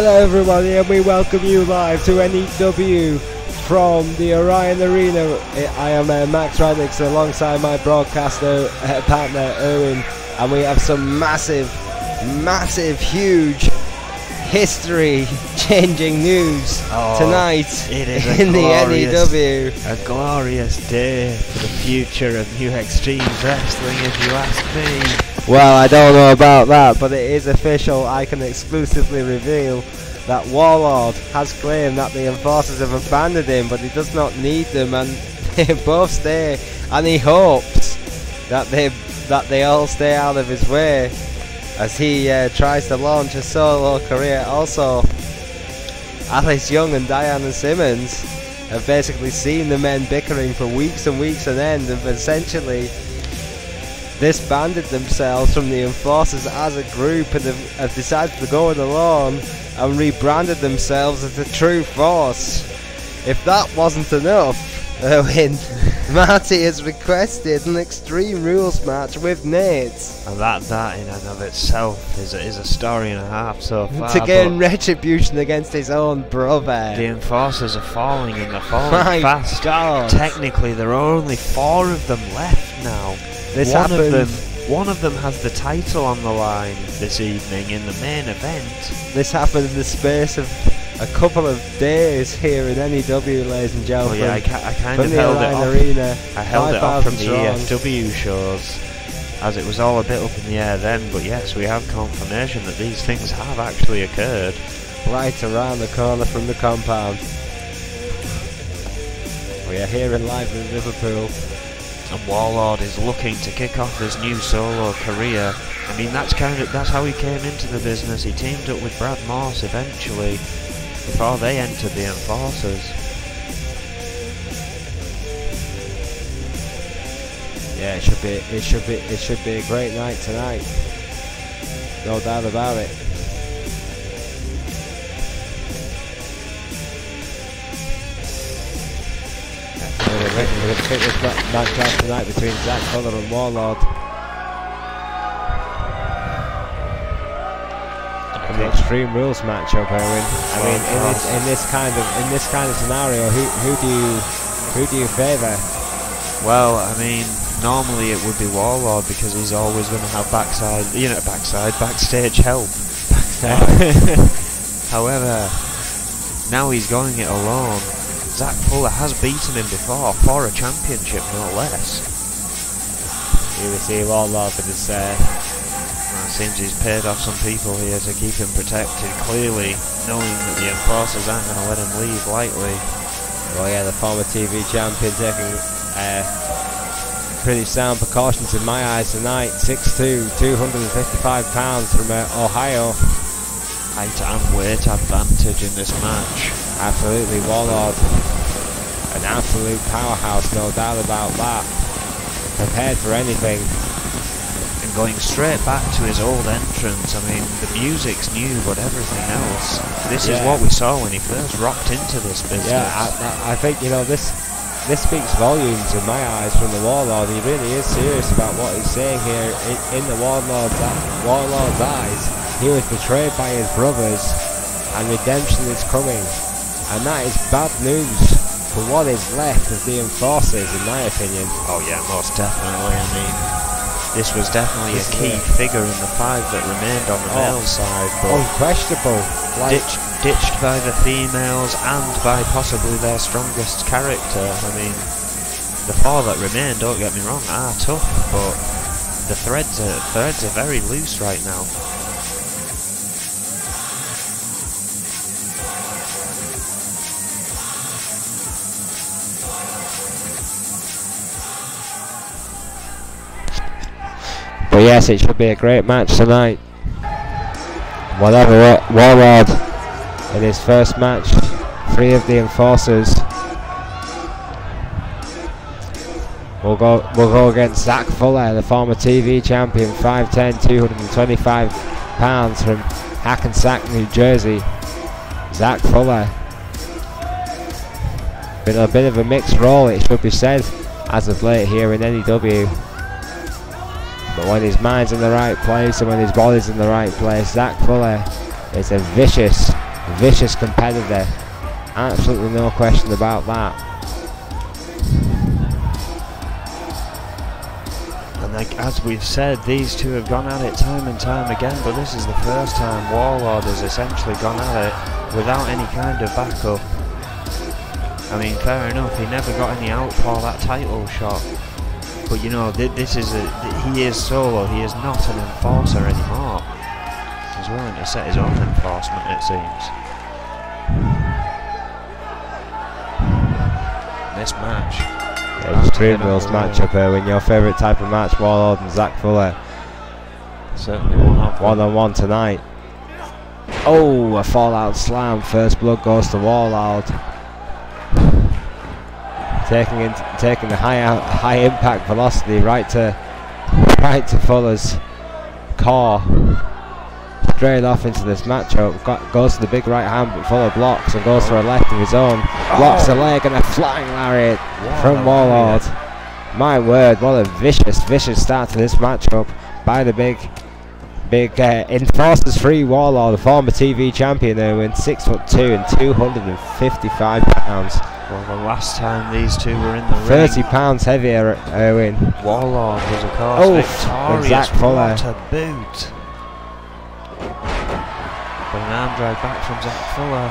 Hello everybody, and we welcome you live to N.E.W. from the Orion Arena. I am Max Radix alongside my broadcaster partner Erwin, and we have some massive, huge, history-changing news tonight it is in the N.E.W. A glorious day for the future of New Extreme Wrestling, if you ask me. Well, I don't know about that, but it is official. I can exclusively reveal that Warlord has claimed that the Enforcers have abandoned him, but he does not need them, and they both stay. And he hopes that they all stay out of his way as he tries to launch a solo career. Also, Alice Young and Diana Simmons have basically seen the men bickering for weeks and weeks on end, and essentially disbanded themselves from the Enforcers as a group, and have decided to go it alone and rebranded themselves as the True Force. If that wasn't enough, Marty has requested an Extreme Rules match with Nate. And that in and of itself is a story and a half so far. To gain retribution against his own brother. The Enforcers are falling, and they're falling fast. God. Technically, there are only 4 of them left now. One of them has the title on the line this evening in the main event. This happened in the space of a couple of days here in N.E.W, ladies and gentlemen. Well, yeah, I kind of held it off. Arena, I held it off from the strong. E.F.W shows, as it was all a bit up in the air then. But yes, we have confirmation that these things have actually occurred. Right around the corner from the compound. We are here in live in Liverpool. And Warlord is looking to kick off his new solo career. I mean, that's how he came into the business. He teamed up with Brad Morse eventually, before they entered the Enforcers. Yeah, it should be a great night tonight. No doubt about it. We're going to pick this match out tonight between Zach Fuller and Warlord. The Extreme Rules matchup, Erwin. I mean, in this kind of scenario, who do you favour? Well, I mean, normally it would be Warlord, because he's always going to have backstage help. However, now he's going it alone. Zach Fuller has beaten him before for a championship, no less. Here we see Warlord with his. It seems he's paid off some people here to keep him protected, clearly knowing that the Enforcers aren't going to let him leave lightly. Well, yeah, the former TV champion taking pretty sound precautions in my eyes tonight. 6'2", 255 pounds from Ohio. Height and weight advantage in this match. Absolutely, Warlord, an absolute powerhouse, no doubt about that. Prepared for anything. And going straight back to his old entrance. I mean, the music's new, but everything else. This is what we saw when he first rocked into this business. Yeah, I think, you know, this speaks volumes in my eyes from the Warlord. He really is serious about what he's saying here. In the Warlord's eyes, he was betrayed by his brothers, and redemption is coming. And that is bad news for what is left of the Enforcers, in my opinion. Oh yeah, most definitely. I mean, this was definitely a key figure in the 5 that remained on the male side, but unquestionable. Ditched by the females and by possibly their strongest character. I mean, the 4 that remain, don't get me wrong, are tough, but the threads are very loose right now. But yes, it should be a great match tonight. Whatever, Warlord in his first match, 3 of the Enforcers. We'll go against Zach Fuller, the former TV champion, 5'10", 225 pounds from Hackensack, New Jersey. Zach Fuller. Been a bit of a mixed role, it should be said, as of late here in N.E.W. But when his mind's in the right place and when his body's in the right place, Zach Fuller is a vicious vicious competitor. Absolutely no question about that. And like, as we've said, these two have gone at it time and time again, but this is the first time Warlord has essentially gone at it without any kind of backup. I mean, fair enough, he never got any out for that title shot. But you know, this is he is solo, he is not an enforcer anymore. He's willing to set his own enforcement, it seems. This match. Yeah, Extreme Rules matchup, Erwin. Your favourite type of match, Warlord and Zach Fuller. Certainly one-on-one tonight. Oh, a fallout slam. First blood goes to Warlord. Taking the high impact velocity right to Fuller's core. Straight off into this matchup. Goes to the big right hand, but Fuller blocks and goes for a left of his own. Blocks the leg and a flying lariat from Warlord. My word, what a vicious start to this matchup by the big Enforcers Free Warlord, the former TV champion, Erwin, 6'2" and 255 pounds. Well, the last time these two were in the 30 pounds heavier, Erwin. Warlord was, of course, victorious. Zach Fuller. What a boot. But an arm drag back from Zach Fuller.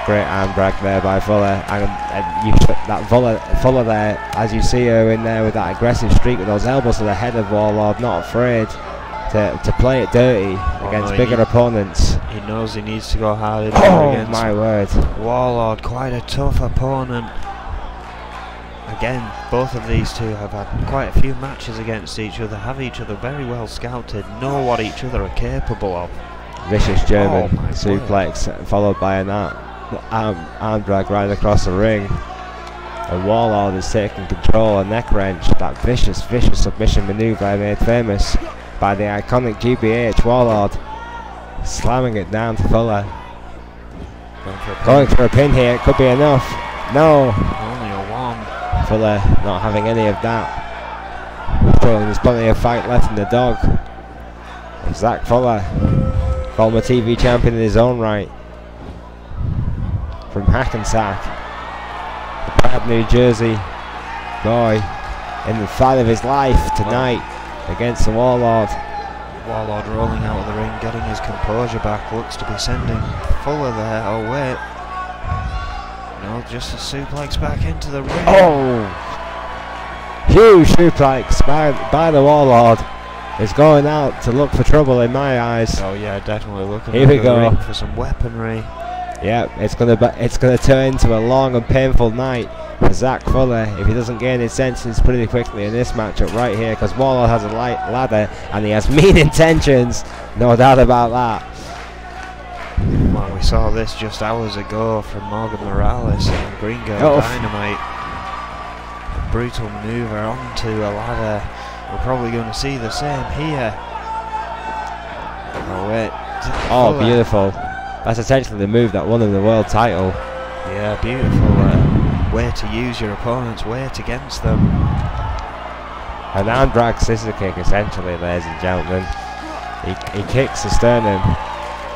Great arm drag there by Fuller. And you put that Fuller there, as you see Erwin there with that aggressive streak with those elbows to the head of Warlord, not afraid to play it dirty against bigger opponents. He knows he needs to go hard against my word. Warlord, quite a tough opponent. Again, both of these two have had quite a few matches against each other, have each other very well scouted, know what each other are capable of. Vicious German suplex followed by an arm drag right across the ring. And Warlord is taking control, a neck wrench, that vicious submission maneuver made famous by the iconic GBH. Warlord slamming it down to Fuller. Going for a pin here, it could be enough. No. Only a one. Fuller not having any of that. There's plenty of fight left in the dog. And Zach Fuller, former TV champion in his own right, from Hackensack, the proud New Jersey boy, in the fight of his life tonight against the Warlord. Warlord rolling out of the ring, getting his composure back, looks to be sending Fuller there. Oh wait, no, just a suplex back into the ring. Oh, huge suplex by the Warlord. Is going out to look for trouble in my eyes. Oh yeah, definitely looking for some weaponry. Yeah, it's gonna turn into a long and painful night for Zach Fuller if he doesn't gain his senses pretty quickly in this matchup right here, because Warlord has a light ladder and he has mean intentions, no doubt about that. Well, we saw this just hours ago from Morgan Morales and Gringo Dynamite. A brutal maneuver onto a ladder. We're probably going to see the same here. Oh wait. Oh, beautiful. That's essentially the move that won him the world title. Yeah, beautiful way to use your opponent's weight against them. An arm drag scissor kick, essentially, ladies and gentlemen. He kicks the sternum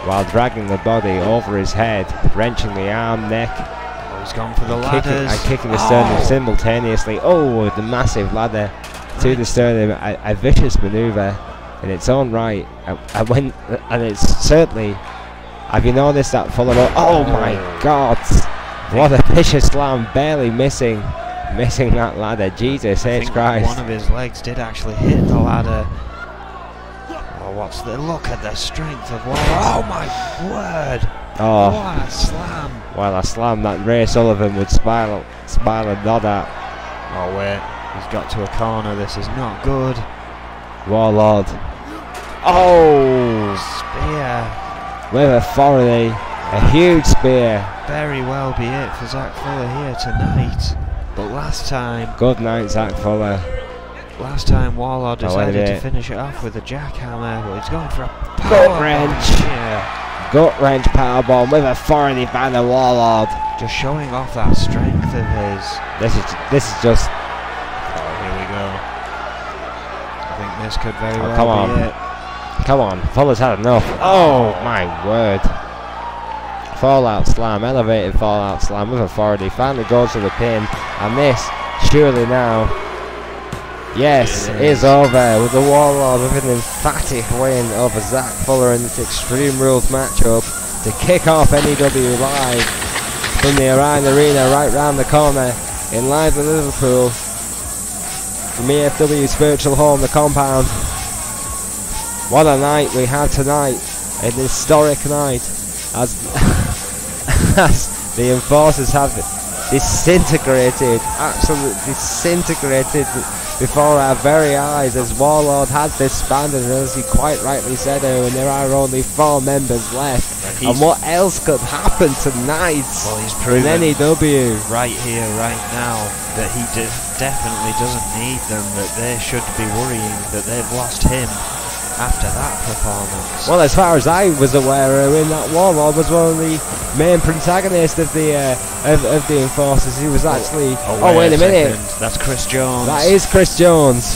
while dragging the body over his head, wrenching the arm, neck. Oh, he's gone for the ladders. Kicking the sternum simultaneously. Oh, with the massive ladder to the sternum. A vicious maneuver in its own right. And it's certainly. Have you noticed that Fuller? Oh my God! What a vicious slam! Barely missing that ladder. Jesus H Christ! One of his legs did actually hit the ladder. Oh, look at the strength of Warlord! Oh my word! Oh, what a slam! Well, a slam that Ray Sullivan would smile and nod at. Oh wait, he's got to a corner. This is not good. Warlord. Oh, spear. With authority, a huge spear. Very well be it for Zach Fuller here tonight. But last time... Good night, Zach Fuller. Last time Warlord decided to finish it off with a jackhammer, but he's going for a gut wrench. Yeah. Gut wrench powerbomb with authority by the Warlord. Just showing off that strength of his. This is just... Oh, here we go. I think this could very well be it. Come on, Fuller's had enough. Oh my word. fallout slam, elevated fallout slam with authority. Finally goes to the pin, and this surely now, yes, is over with the Warlord with an emphatic win over Zach Fuller in this Extreme Rules matchup to kick off N.E.W live from the Orion Arena right round the corner in lively Liverpool from EFW's virtual home, the compound. What a night we had tonight, an historic night, as as the Enforcers have disintegrated, absolutely disintegrated before our very eyes, as Warlord has disbanded, and as you quite rightly said, Owen, there are only 4 members left. And what else could happen tonight? Well, he's proven in N.E.W. right here, right now, that he definitely doesn't need them, that they should be worrying that they've lost him after that performance. Well, as far as I was aware, in that Warlord was one of the main protagonists of the Enforcers. He was actually. Oh, wait a minute. That's Chris Jones. That is Chris Jones.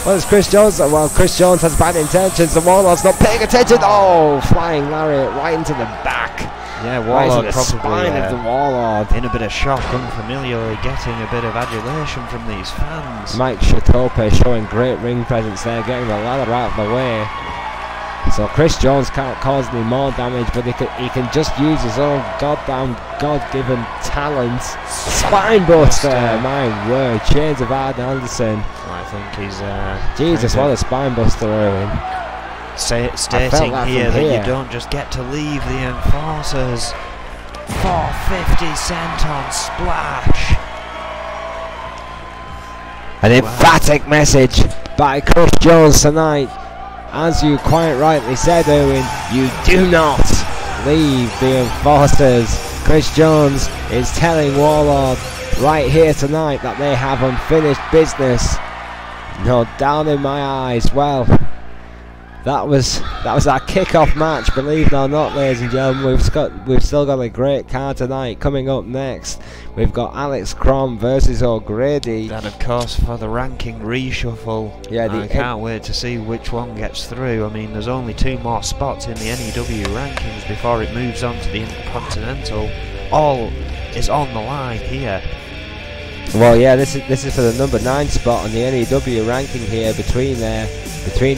What is Chris Jones? Well, Chris Jones has bad intentions. The Warlord's not paying attention. Oh, flying lariat right into the back. Yeah, Warlord right into the probably spine of the Warlord. in a bit of shock, unfamiliarly getting a bit of adulation from these fans. Mike Chatope showing great ring presence there, getting the ladder out of the way. So Chris Jones can't cause any more damage, but he can just use his own goddamn God-given talent. Spinebuster, my word, Chains of Arden Anderson. I think he's Jesus, what a spinebuster, Erwin. Stating here that you don't just get to leave the Enforcers. 450 cent on Splash. An emphatic message by Chris Jones tonight. As you quite rightly said, Owen, you do not leave the Enforcers. Chris Jones is telling Warlord right here tonight that they have unfinished business. No doubt in my eyes. Well, that was our kick-off match. Believe it or not, ladies and gentlemen, we've still got a great card tonight. Coming up next, we've got Alex Crom versus O'Grady. And of course, for the ranking reshuffle, yeah, I can't wait to see which one gets through. I mean, there's only 2 more spots in the N.E.W rankings before it moves on to the Intercontinental. All is on the line here. Well, yeah, this is for the number 9 spot on the N.E.W ranking here between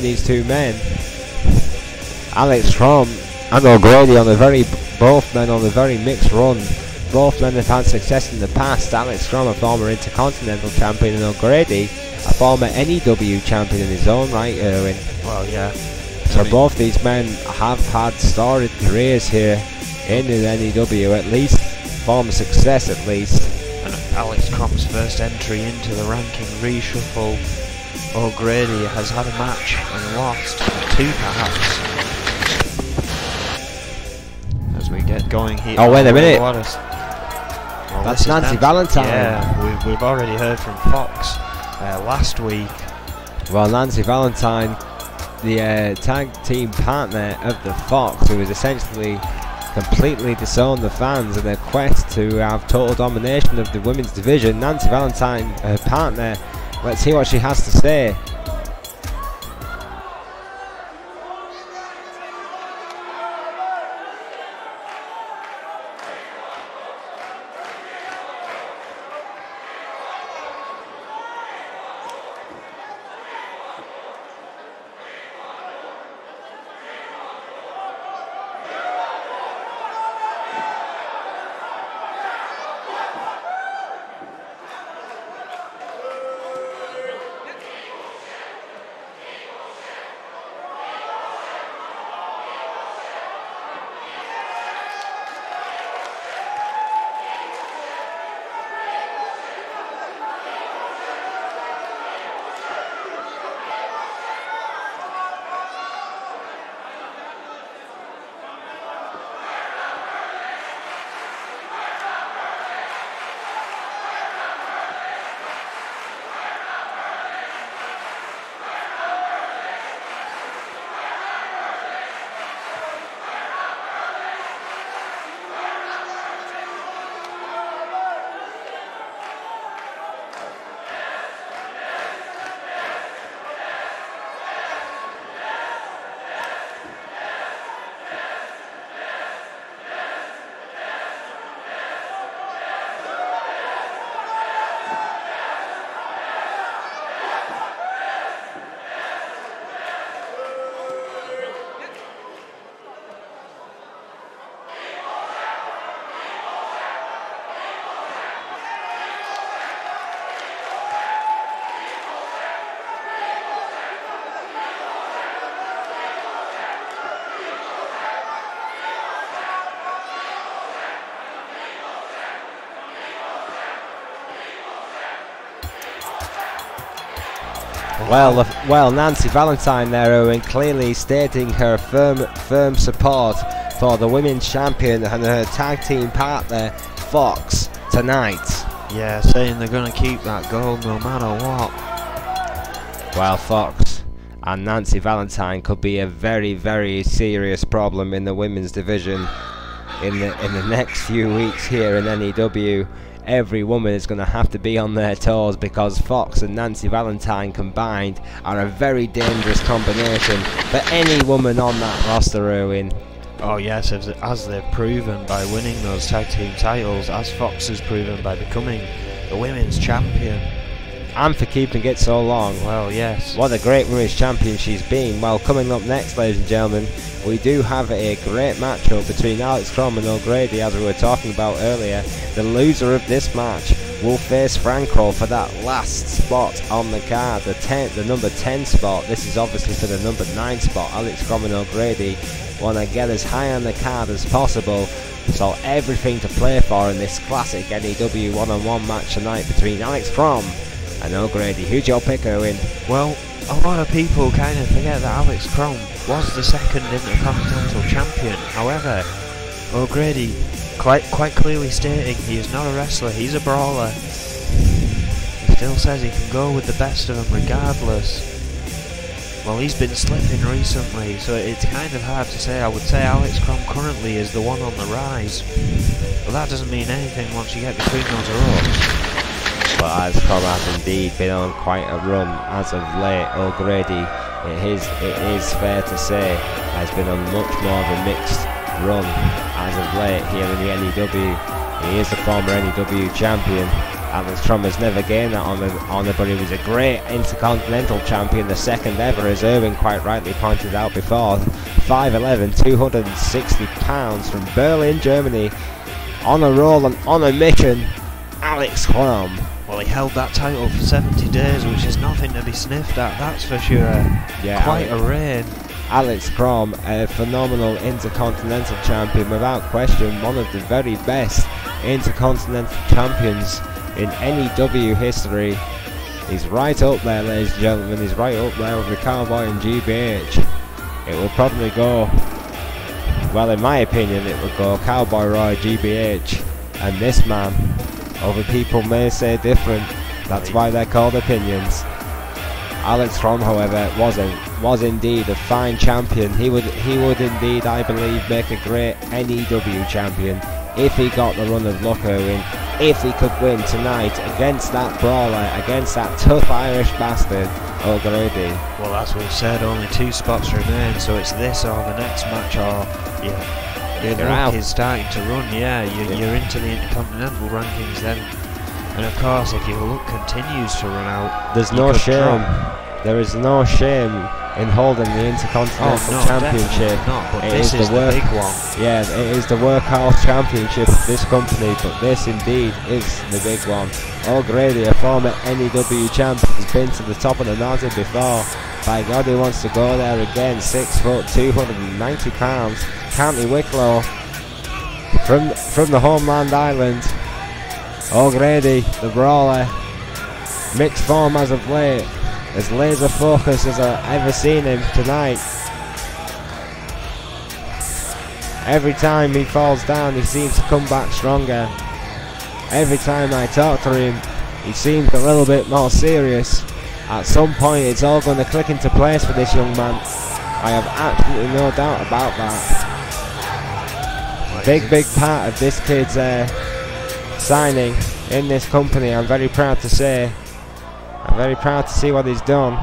these 2 men. Alex Crom and O'Grady both men on a very mixed run. Both men have had success in the past. Alex Crom, a former Intercontinental champion, and O'Grady, a former N.E.W champion in his own right, Erwin. Well, yeah. So both these men have had storied careers here in the N.E.W, at least former success at least. Alex Crom's first entry into the ranking reshuffle. O'Grady has had a match and lost 2 perhaps. As we get going here. Oh, wait a minute. Well, that's Nancy Valentine. Yeah, we've already heard from Fox last week. Well, Nancy Valentine, the tag team partner of the Fox, who has essentially completely disowned the fans in their quest to have total domination of the women's division. Nancy Valentine, her partner, let's hear what she has to say. Well, Nancy Valentine there, Owen, clearly stating her firm support for the women's champion and her tag team partner, Fox, tonight. Yeah, saying they're going to keep that gold no matter what. Well, Fox and Nancy Valentine could be a very, very serious problem in the women's division in the next few weeks here in N.E.W. Every woman is going to have to be on their toes, because Fox and Nancy Valentine combined are a very dangerous combination for any woman on that roster, Erwin. Oh yes, as they've proven by winning those tag team titles, as Fox has proven by becoming the women's champion. And for keeping it so long. Well, yes. What a great women's champion she's been. Well, coming up next, ladies and gentlemen, we do have a great matchup between Alex Crom and O'Grady, as we were talking about earlier. The loser of this match will face Franco for that last spot on the card, the number 10 spot. This is obviously for the number 9 spot. Alex Crom and O'Grady want to get as high on the card as possible. So everything to play for in this classic NEW one-on-one match tonight between Alex Crom and O'Grady. Who's your pick, Owen? Well, a lot of people kind of forget that Alex Crom was the second Intercontinental Champion. However, O'Grady quite clearly stating he is not a wrestler, he's a brawler. He still says he can go with the best of them regardless. Well, he's been slipping recently, so it's kind of hard to say. I would say Alex Crom currently is the one on the rise. But that doesn't mean anything once you get between those ropes. But Alex Crom has indeed been on quite a run as of late. O'Grady, it is fair to say, has been on much more of a mixed run as of late here in the NEW. He is the former NEW champion. Alex Crom has never gained that honour, but he was a great Intercontinental champion, the second ever, as Irwin quite rightly pointed out before. 5'11", 260 pounds from Berlin, Germany, on a roll and on a mission, Alex Crom. Well, he held that title for 70 days, which is nothing to be sniffed at, that's for sure. Yeah, quite a reign. Alex Crom, a phenomenal Intercontinental champion, without question, one of the very best Intercontinental champions in NEW history. He's right up there, ladies and gentlemen. He's right up there with the Cowboy and GBH. It will probably go, well, in my opinion, it would go Cowboy, Roy, GBH, and this man. Other people may say different. That's why they're called opinions. Alex Crom, however, was indeed a fine champion. He would indeed, I believe, make a great NEW champion if he got the run of luck, Owen. If he could win tonight against that brawler, against that tough Irish bastard, O'Grady. Well, as we've said, only 2 spots remain, so it's this or the next match, or your luck is starting to run. You're into the Intercontinental rankings then. And of course, if your luck continues to run out, there's no shame. There is no shame in holding the Intercontinental Championship. Not, but this is the big one. Yeah, it is the workhorse championship of this company, but this indeed is the big one. O'Grady, a former NEW champion, has been to the top of the mountain before. By God, he wants to go there again. 6 foot, 290 pounds. County Wicklow, from the homeland island. O'Grady, the brawler, mixed form as of late, as laser focused as I've ever seen him tonight. Every time he falls down, he seems to come back stronger. Every time I talk to him, he seems a little bit more serious. At some point, it's all going to click into place for this young man. I have absolutely no doubt about that. Big part of this kid's signing in this company. I'm very proud to say. I'm very proud to see what he's done.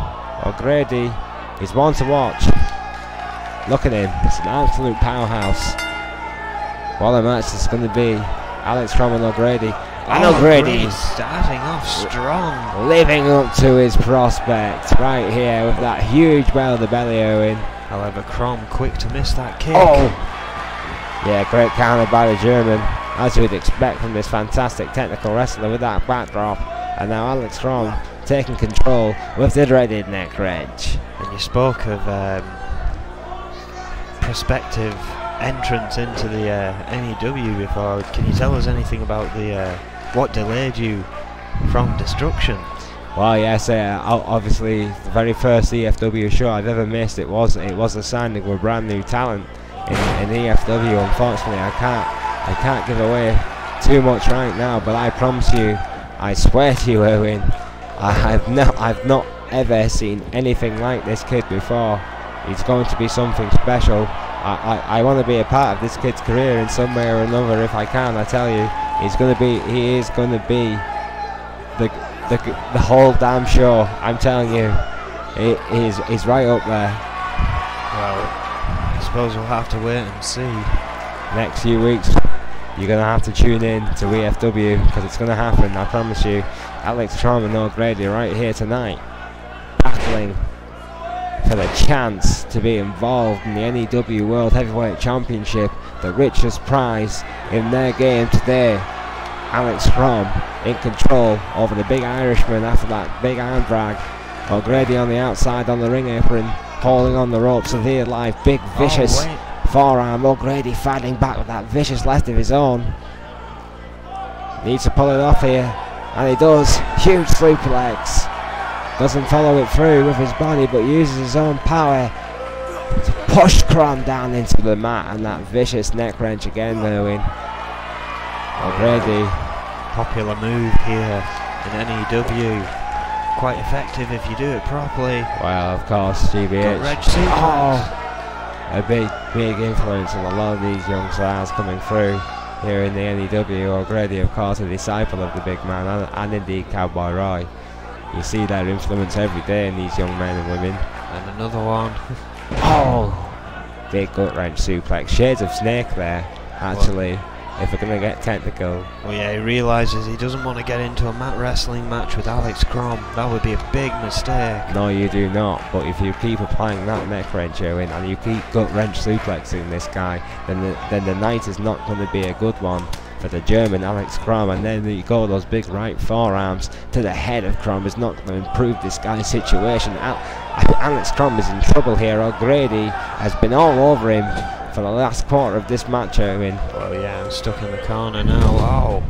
O'Grady is one to watch. Look at him, it's an absolute powerhouse. What a match it's going to be. Alex Crom and O'Grady. And O'Grady starting off strong, living up to his prospect right here with that huge bell of the belly, Owen. However, Crom quick to miss that kick. Yeah, great counter by the German, as you would expect from this fantastic technical wrestler with that backdrop. And now Alex Crom taking control with the dreaded neck wrench. And you spoke of prospective entrance into the N.E.W. before. Can you tell us anything about the what delayed you from Destruction? Well, yes, obviously the very first EFW show I've ever missed, it was a signing of a brand new talent in EFW. Unfortunately, I can't give away too much right now, but I promise you, I swear to you, Erwin, I've not ever seen anything like this kid before. He's going to be something special. I want to be a part of this kid's career in some way or another if I can. I tell you, he is going to be the whole damn show. I'm telling you, he's right up there. Well, I suppose we'll have to wait and see. Next few weeks, you're going to have to tune in to EFW because it's going to happen, I promise you. Alex Crom and O'Grady right here tonight, battling for the chance to be involved in the N.E.W. World Heavyweight Championship, the richest prize in their game today. Alex Crom in control over the big Irishman after that big arm drag. O'Grady on the outside on the ring apron, holding on the ropes of the live, big vicious forearm. O'Grady fighting back with that vicious left of his own. Needs to pull it off here, and he does. Huge superplex. Doesn't follow it through with his body, but uses his own power to push Crom down into the mat, and that vicious neck wrench again, Erwin. O'Grady. Popular move here in N.E.W. Quite effective if you do it properly. Well, of course, GBH. A big influence on a lot of these young stars coming through here in the N.E.W. O'Grady, of course, a disciple of the big man, and indeed Cowboy Roy. You see their influence every day in these young men and women. And another one. Big gut wrench suplex. Shades of Snake there, actually. If we're going to get technical. Well, yeah, he realises he doesn't want to get into a mat wrestling match with Alex Crom. That would be a big mistake. No, you do not. But if you keep applying that neck wrench, Owen, and you keep gut wrench suplexing this guy, then the night is not going to be a good one for the German Alex Crom. And then you go those big right forearms to the head of Crom is not going to improve this guy's situation. Alex Crom is in trouble here. O'Grady has been all over him for the last quarter of this match, Erwin. Well, yeah, I'm stuck in the corner now.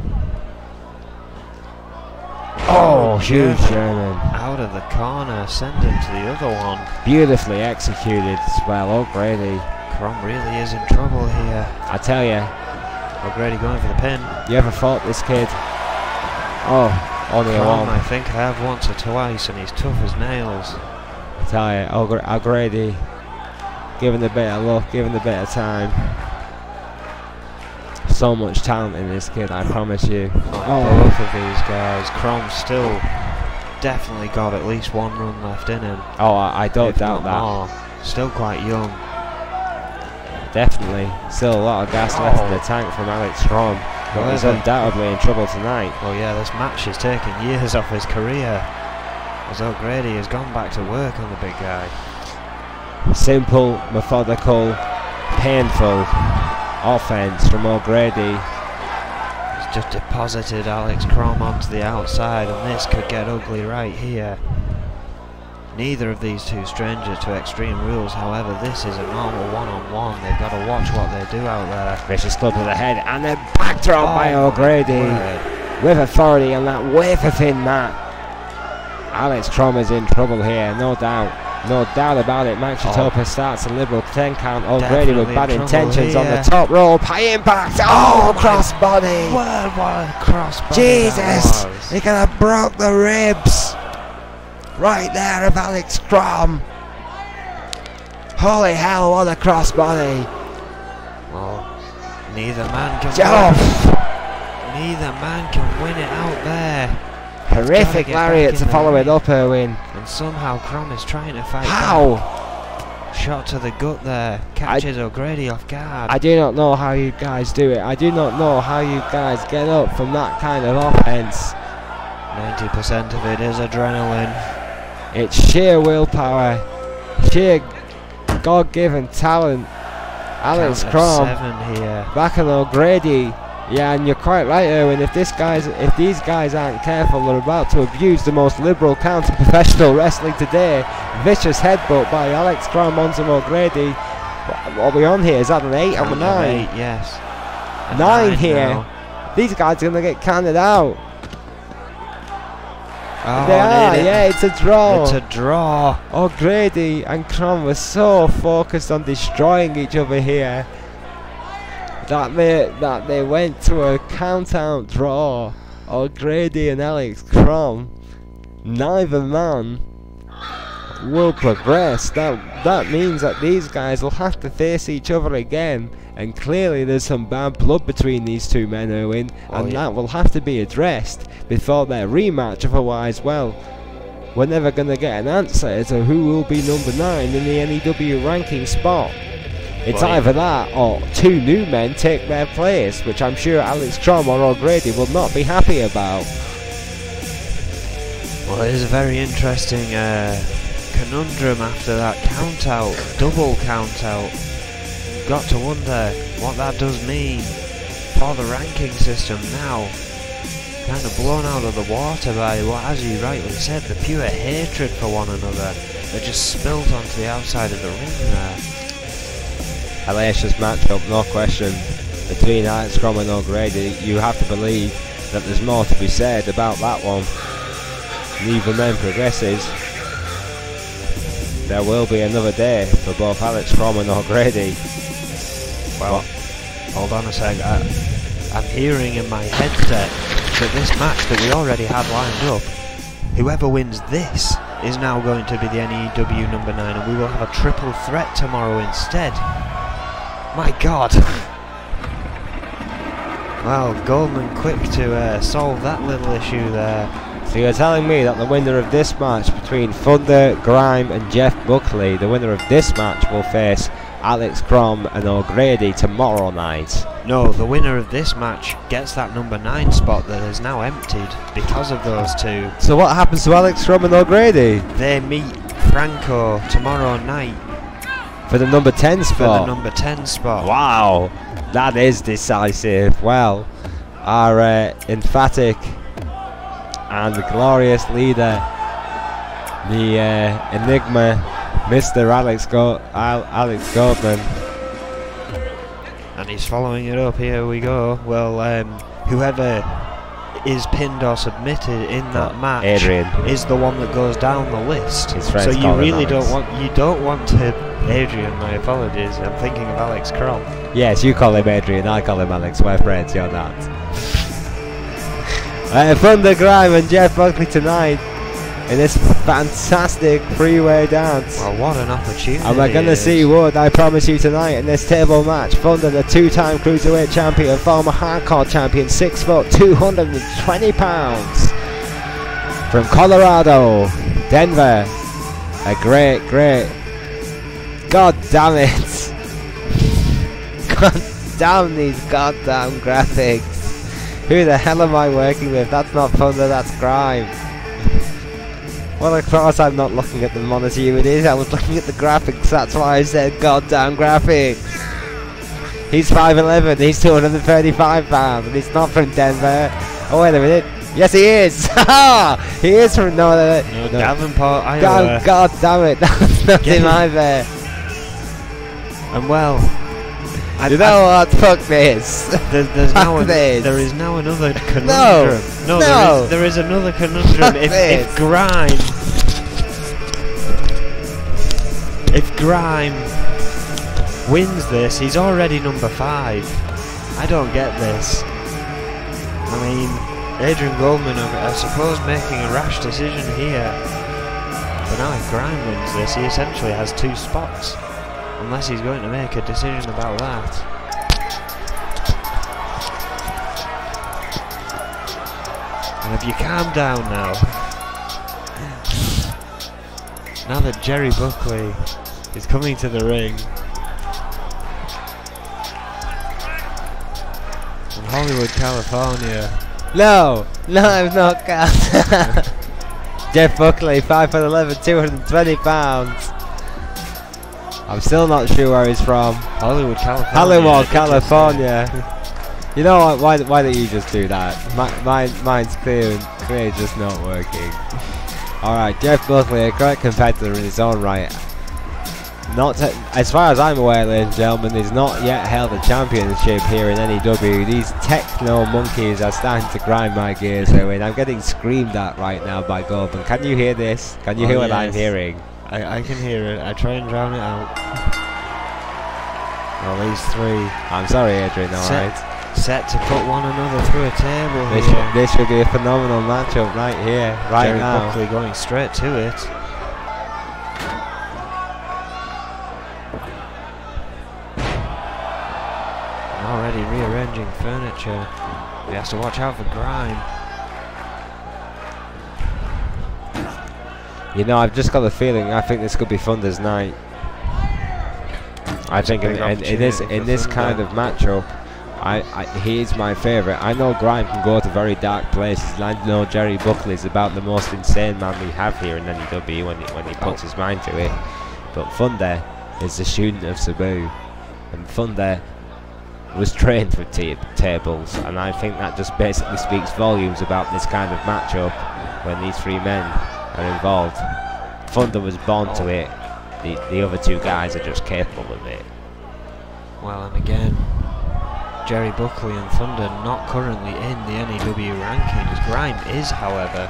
Huge German. Out of the corner, send him to the other one. Beautifully executed as well, O'Grady. Crom really is in trouble here. I tell you. O'Grady going for the pin. You ever fought this kid? Only Crom, a one. I think I have once or twice, and he's tough as nails. I tell you, O'Grady, given a bit of luck, given a bit of time. So much talent in this kid, I promise you. Both of these guys. Crom still definitely got at least one run left in him. I don't doubt that. More. Still quite young. Definitely. Still a lot of gas left in the tank from Alex Crom. But he's undoubtedly in trouble tonight. Oh yeah, this match is taking years off his career, as O'Grady has gone back to work on the big guy. Simple, methodical, painful offense from O'Grady. He's just deposited Alex Crom onto the outside, and this could get ugly right here. Neither of these two strangers to Extreme Rules, however, this is a normal one-on-one. They've got to watch what they do out there. Vicious club to the head, and a backdrop by O'Grady with authority on that wafer-thin mat. Alex Crom is in trouble here, no doubt. No doubt about it. Max Utopa starts a liberal 10 count. O'Grady with bad intentions on the top rope. High impact. Crossbody. What a crossbody. Jesus. He could have broke the ribs right there of Alex Crom. Holy hell, what a crossbody. Well, neither man can win it out there. Horrific lariat to follow it up, Erwin. And somehow Crom is trying to fight How? back. Shot to the gut there. Catches O'Grady off guard. I do not know how you guys do it. I do not know how you guys get up from that kind of offense. 90% of it is adrenaline. It's sheer willpower. Sheer God-given talent. Alex Crom 7 here. back on O'Grady. Yeah, and you're quite right, Erwin. If these guys aren't careful, they're about to abuse the most liberal count of professional wrestling today. Vicious headbutt by Alex Crom onto O'Grady. What are we on here? Is that an 8 or a 9? 8, yes. 9 here. Now. These guys are going to get counted out. Oh, They are, yeah, it's a draw. It's a draw. O'Grady and Crom were so focused on destroying each other here that they went to a count-out draw. O'Grady and Alex Crom, neither man will progress. That means that these guys will have to face each other again, and clearly there's some bad blood between these two men, Owen, and that will have to be addressed before their rematch. Otherwise, well, we're never going to get an answer to who will be number 9 in the N.E.W ranking spot. It's either that or two new men take their place, which I'm sure Alex Crom or O'Grady will not be happy about. Well, it is a very interesting conundrum after that count-out, double count-out. Got to wonder what that does mean for the ranking system now. Kind of blown out of the water by what, as you rightly said, the pure hatred for one another that just spilled onto the outside of the ring there. Hellacious matchup, no question, between Alex Crom and O'Grady. You have to believe that there's more to be said about that one. Neither man progresses. There will be another day for both Alex Crom and O'Grady. Well, hold on a sec. I'm hearing in my headset that this match that we already had lined up, whoever wins this is now going to be the N.E.W number 9, and we will have a triple threat tomorrow instead. My God. Well, Goldman quick to solve that little issue there. So you're telling me that the winner of this match between Thunder, Grime and Jeff Buckley, the winner of this match will face Alex Crom and O'Grady tomorrow night? No, the winner of this match gets that number 9 spot that is now emptied because of those two. So what happens to Alex Crom and O'Grady? They meet Franco tomorrow night. For the number 10 spot? For the number 10 spot. Wow, that is decisive. Well, our emphatic and glorious leader, the Enigma, Mr. Alex Goldman. And he's following it up. Here we go. Well, whoever is pinned or submitted in that match, Adrian, is the one that goes down the list. His friends so you really don't want to. Adrian, my apologies. I'm thinking of Alex Crom. Yes, you call him Adrian. I call him Alex. We're friends. You're not. Thunder, Grime and Jeff Buckley tonight in this fantastic freeway dance. Well, what an opportunity. And we're going to see Wood, I promise you, tonight in this table match. Thunder, the two-time Cruiserweight champion, former Hardcore champion, 6 foot, 220 pounds. From Colorado, Denver. A great, God damn it. God damn these goddamn graphics. Who the hell am I working with? That's not Thunder, that's Grime. Well, of course I'm not looking at the monitor, it is. I was looking at the graphics, that's why I said goddamn graphics. He's 5'11", he's 235 pounds, and he's not from Denver. Oh, wait a minute. Yes, he is! He is from Davenport, Iowa. God damn it, that's not him either. And well, you know what? Fuck this. There is now another conundrum. No. There is another conundrum. If Grime wins this, he's already number 5. I don't get this. I mean, Adrian Goldman, I suppose, making a rash decision here. But now if Grime wins this, he essentially has 2 spots. Unless he's going to make a decision about that. And if you calm down now. Now that Jerry Buckley is coming to the ring. From Hollywood, California. No, I'm not. Jeff Buckley, 5'11", 220 pounds. I'm still not sure where he's from. Hollywood, California. Hollywood, California. You know what? Why don't you just do that? Mine's clearly just not working. All right, Jeff Buckley, a great competitor in his own right. as far as I'm aware, ladies and gentlemen, he's not yet held a championship here in N.E.W. These techno monkeys are starting to grind my gears, Owen. I'm getting screamed at right now by Goldman. Can you hear this? Can you hear what I'm hearing? I can hear it. I try and drown it out. Well, these three. I'm sorry, Adrian, alright? Set to put one another through a table This should be a phenomenal matchup right here, right Jerry now. Buckley going straight to it. Already rearranging furniture. He has to watch out for grime. You know, I've just got a feeling. I think this could be Thunder's night. I think in this kind of matchup, he is my favourite. I know Grime can go to very dark places, and I know Jerry Buckley is about the most insane man we have here in N.E.W. when he puts his mind to it. But Thunder is the student of Sabu, and Thunder was trained for tables, and I think that just basically speaks volumes about this kind of matchup when these three men are involved. Thunder was born to it. The other two guys are just capable of it. Well, and again, Jerry Buckley and Thunder not currently in the N.E.W. rankings. Grime is, however.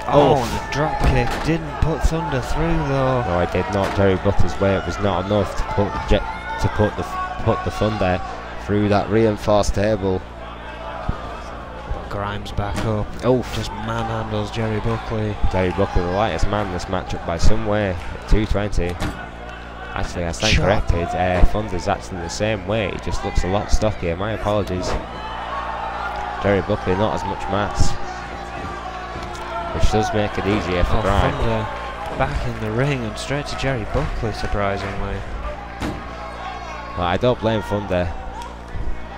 Oh, and a drop kick didn't put Thunder through though. No, I did not. Jerry Buckley's weight was not enough to put the Thunder through that reinforced table. But Grime's back up. Oh, just manhandles Jerry Buckley. Jerry Buckley, the lightest man in this matchup by some way, at 220. Actually, I stand corrected. Thunder's actually the same way. He just looks a lot stockier. My apologies. Jerry Buckley not as much mass, which does make it easier for Grime. Thunder back in the ring and straight to Jerry Buckley, surprisingly. Well, I don't blame Thunder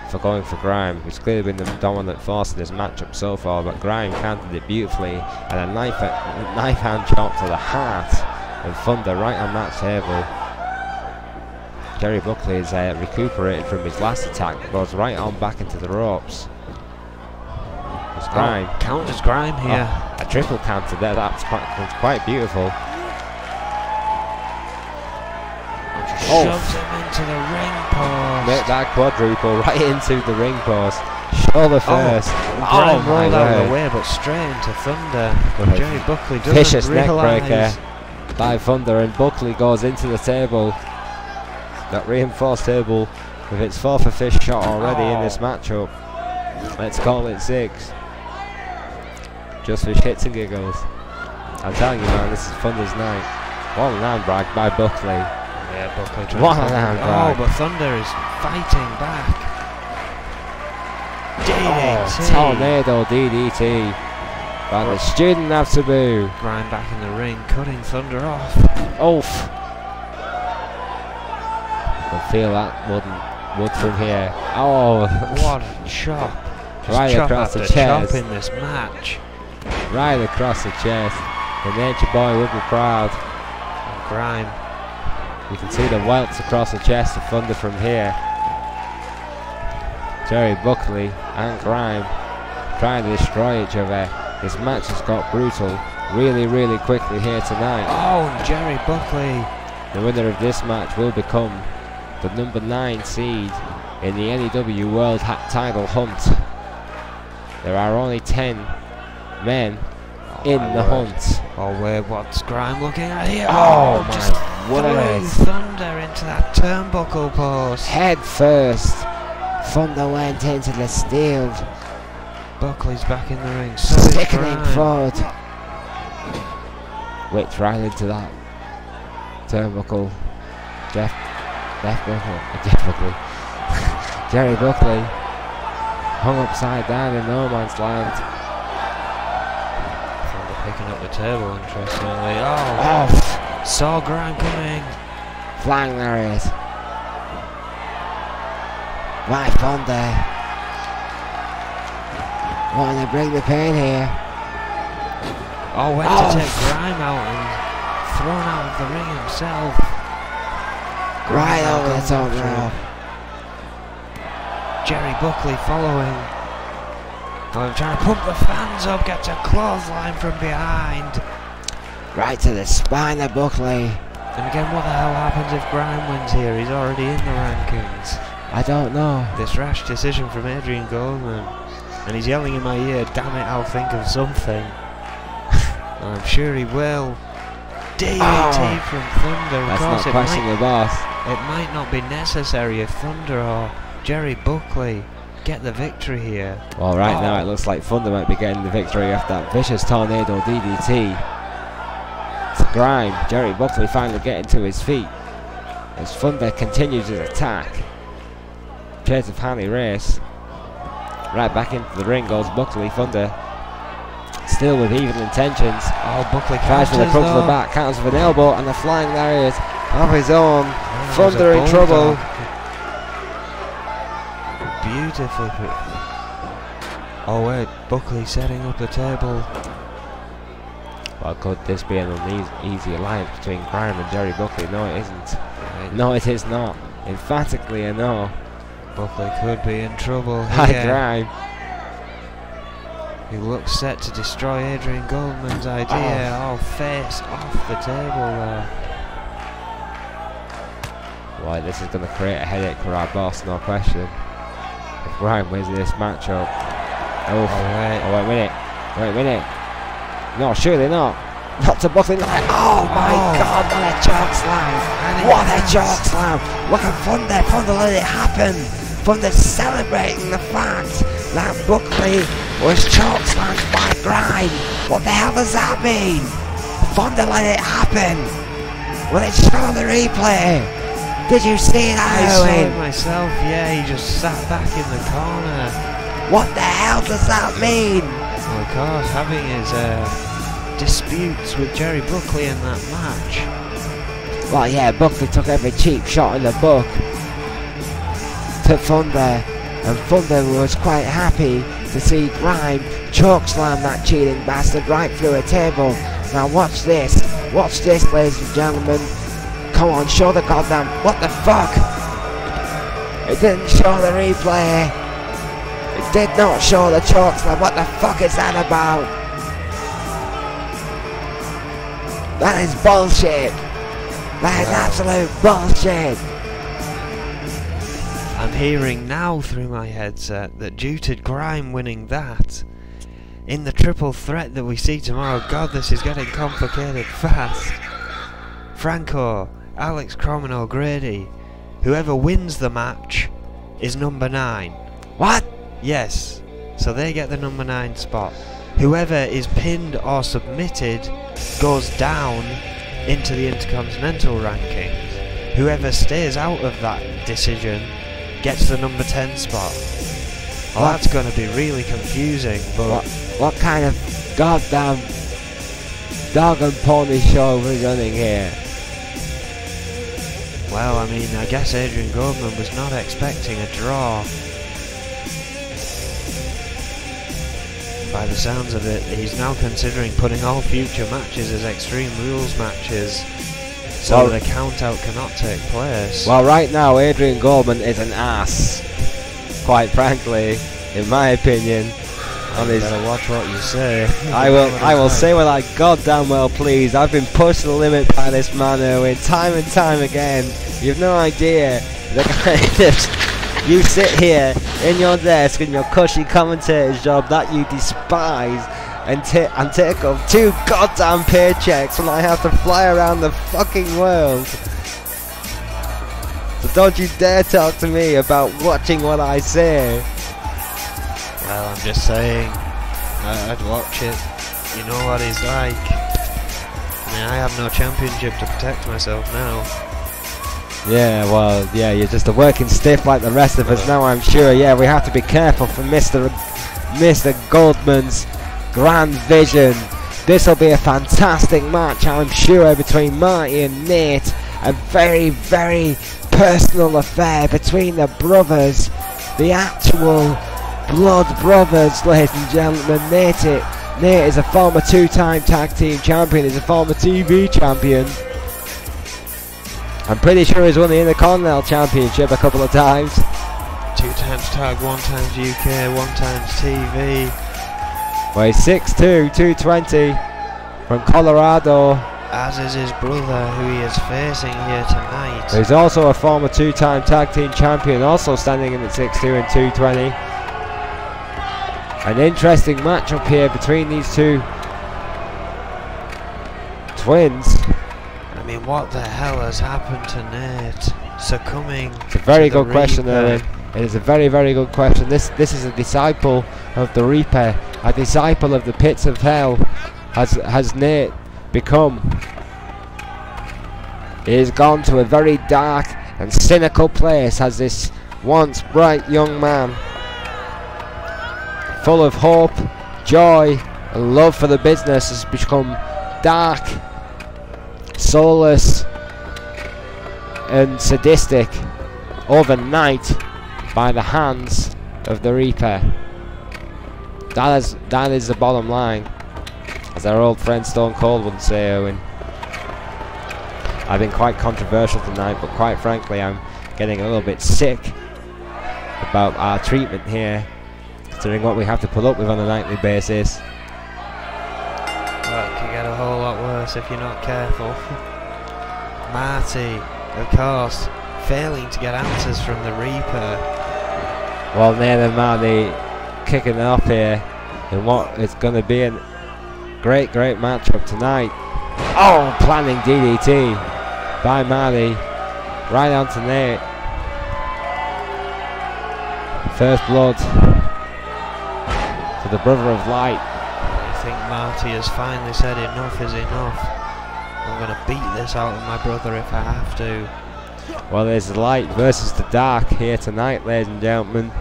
for going for Grime, who's clearly been the dominant force in this matchup so far, but Grime countered it beautifully, and a knife hand chop to the heart of Thunder right on that table. Jerry Buckley is recuperated from his last attack, goes right on back into the ropes. It's Grime. Counters Grime here. A triple counter there, that's quite beautiful. Shoves him into the ring post. Make that quadruple right into the ring post. Shoulder first. Grime rolled out of the way, but straight into Thunder. Jerry Buckley doesn't vicious realise. neckbreaker by Thunder, and Buckley goes into the table. That reinforced table with its 4th or 5th shot already in this matchup. Let's call it 6. Just for shits and giggles. I'm telling you, man, this is Thunder's night. What an arm brag by Buckley. Yeah, Buckley. What an arm brag. Oh, but Thunder is fighting back. DDT. Tornado DDT by the student of Sabu. Grime back in the ring, cutting Thunder off. Oof. I can feel that wood from here. Oh, what a chop! Just right chop across the after chest. chop in this match. Right across the chest. The Nature Boy will be proud. And Grime. You can see the welts across the chest of Thunder from here. Jerry Buckley and Grime trying to destroy each other. This match has got brutal really, really quickly here tonight. Oh, and Jerry Buckley. The winner of this match will become the number 9 seed in the N.E.W. World Title Hunt. There are only 10 men in the hunt. Oh, wait, what's Grime looking at here? Oh, just my word. threw Thunder into that turnbuckle post. Head first. Thunder went into the steel. Buckley's back in the ring. So is Sickening Grime. forward. Whipped right into that turnbuckle. Jeff Buckley. Jerry Buckley hung upside down in no man's land. Thunder picking up the table, interestingly. Oh, Off. saw Grime coming. Flying lariat. Right Thunder. Wanting to bring the pain here. Oh, went to take Grime out and thrown out of the ring himself. Right over the top now. Jerry Buckley following. Oh, trying to pump the fans up, gets a clothesline from behind. Right to the spine of Buckley. And again, what the hell happens if Grime wins here? He's already in the rankings. I don't know. This rash decision from Adrian Goldman. And he's yelling in my ear, damn it, I'll think of something. I'm sure he will. DDT from Thunder. That's not question the boss. It might not be necessary if Thunder or Jerry Buckley get the victory here. Well, right now it looks like Thunder might be getting the victory after that vicious tornado DDT. It's Grime. Jerry Buckley finally getting to his feet as Thunder continues his attack. Chase of Hanley race. Right back into the ring goes Buckley. Thunder still with evil intentions. Oh, Buckley tries for the crux of the back, counters with an elbow and a flying lariat of his own. Thunder in trouble. Beautifully put. Oh wait, Buckley setting up the table. Well, could this be an uneasy alliance between Grime and Jerry Buckley? No, it isn't. Right. No, it is not. Emphatically a no. Buckley could be in trouble Hi, here. Grime. He looks set to destroy Adrian Goldman's idea. Oh, face off the table there. Well, this is going to create a headache for our boss, no question. If Grime wins this matchup. Oh, wait a minute. Wait a minute. No, surely not. Not to Buckley. Oh my God, what a choke slam. What a choke slam. Look at Thunder. Thunder let it happen. Thunder celebrating the fact that Buckley was choke slammed by Grime. What the hell does that mean? Thunder let it happen. Will it show the replay? Did you see that? I saw it myself, yeah, he just sat back in the corner. What the hell does that mean? Well, of course, having his disputes with Jerry Buckley in that match. Well, yeah, Buckley took every cheap shot in the book to Thunder, and Thunder was quite happy to see Grime chokeslam that cheating bastard right through a table. Now watch this, ladies and gentlemen. Come on, show the goddamn... What the fuck? It didn't show the replay. It did not show the chokeslam. What the fuck is that about? That is bullshit. That is absolute bullshit. I'm hearing now through my headset that due to Grime winning that, in the triple threat that we see tomorrow, God, this is getting complicated fast. Franco, Alex Crom and O'Grady, whoever wins the match is number 9. What? Yes, so they get the number 9 spot. Whoever is pinned or submitted goes down into the Intercontinental rankings. Whoever stays out of that decision gets the number 10 spot. Well, that's going to be really confusing, but... What kind of goddamn dog and pony show are we running here? Well, I mean, I guess Adrian Goldman was not expecting a draw. By the sounds of it, he's now considering putting all future matches as Extreme Rules matches, so that a count-out cannot take place. Well, right now, Adrian Goldman is an ass. Quite frankly, in my opinion. You better watch what you say. I will say what I goddamn well please. I've been pushed to the limit by this man Owen time and time again. You've no idea the kind of... You sit here in your desk in your cushy commentator's job that you despise and take up 2 goddamn paychecks when I have to fly around the fucking world. So don't you dare talk to me about watching what I say. Well, I'm just saying, I'd watch it. You know what he's like. I mean, I have no championship to protect myself now. Yeah, well, yeah, you're just a working stiff like the rest of us now, I'm sure. Yeah, we have to be careful for Mr. Goldman's grand vision. This will be a fantastic match, I'm sure, between Marty and Nate. A very, very personal affair between the brothers. The actual blood brothers, ladies and gentlemen. Nate is a former 2-time tag team champion. He's a former TV champion. I'm pretty sure he's won the Intercontinental Championship a couple of times. 2 times tag, 1 times UK, 1 times TV. Well, he's 6'2", 220 from Colorado. as is his brother, who he is facing here tonight. He's also a former 2-time tag team champion, also standing in at 6'2" and 220. An interesting matchup here between these two twins. I mean, what the hell has happened to Nate? Succumbing. It's a very to good question, Owen. It is a very, very good question. This is a disciple of the Reaper, a disciple of the pits of hell. Has Nate become? He has gone to a very dark and cynical place as this once bright young man, full of hope, joy and love for the business, has become dark, soulless and sadistic overnight by the hands of the Reaper. That is the bottom line, as our old friend Stone Cold would say, Owen. I've been quite controversial tonight, but quite frankly I'm getting a little bit sick about our treatment here, considering what we have to put up with on a nightly basis. Well, it can get a whole lot worse if you're not careful. Marty, of course, failing to get answers from the Reaper. Well, Nate and Marty kicking it off here in what is going to be a great matchup tonight. Oh, planning DDT by Marty right onto Nate. First blood to the brother of light. I think Marty has finally said enough is enough. I'm going to beat this out of my brother if I have to. Well, there's the light versus the dark here tonight, ladies and gentlemen.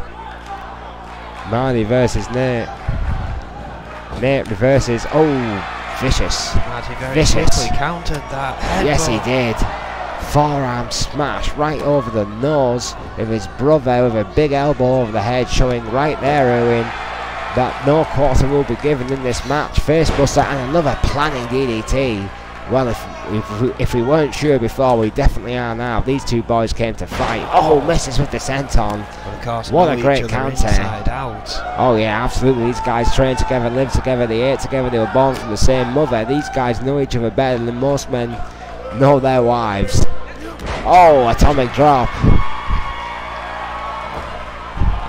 Marty versus Nate. Nate reverses. Oh, vicious. Marty very vicious. quickly countered that headbutt. Yes, he did. Forearm smash right over the nose of his brother with a big elbow over the head, showing right there, Owen, that no quarter will be given in this match. Facebuster and another planning DDT. Well, if we weren't sure before, we definitely are now. These two boys came to fight. Oh, misses with the senton. Of course, what a great counter. Out. Oh yeah, absolutely. These guys trained together, lived together, they ate together, they were born from the same mother. These guys know each other better than most men know their wives. Oh, atomic drop.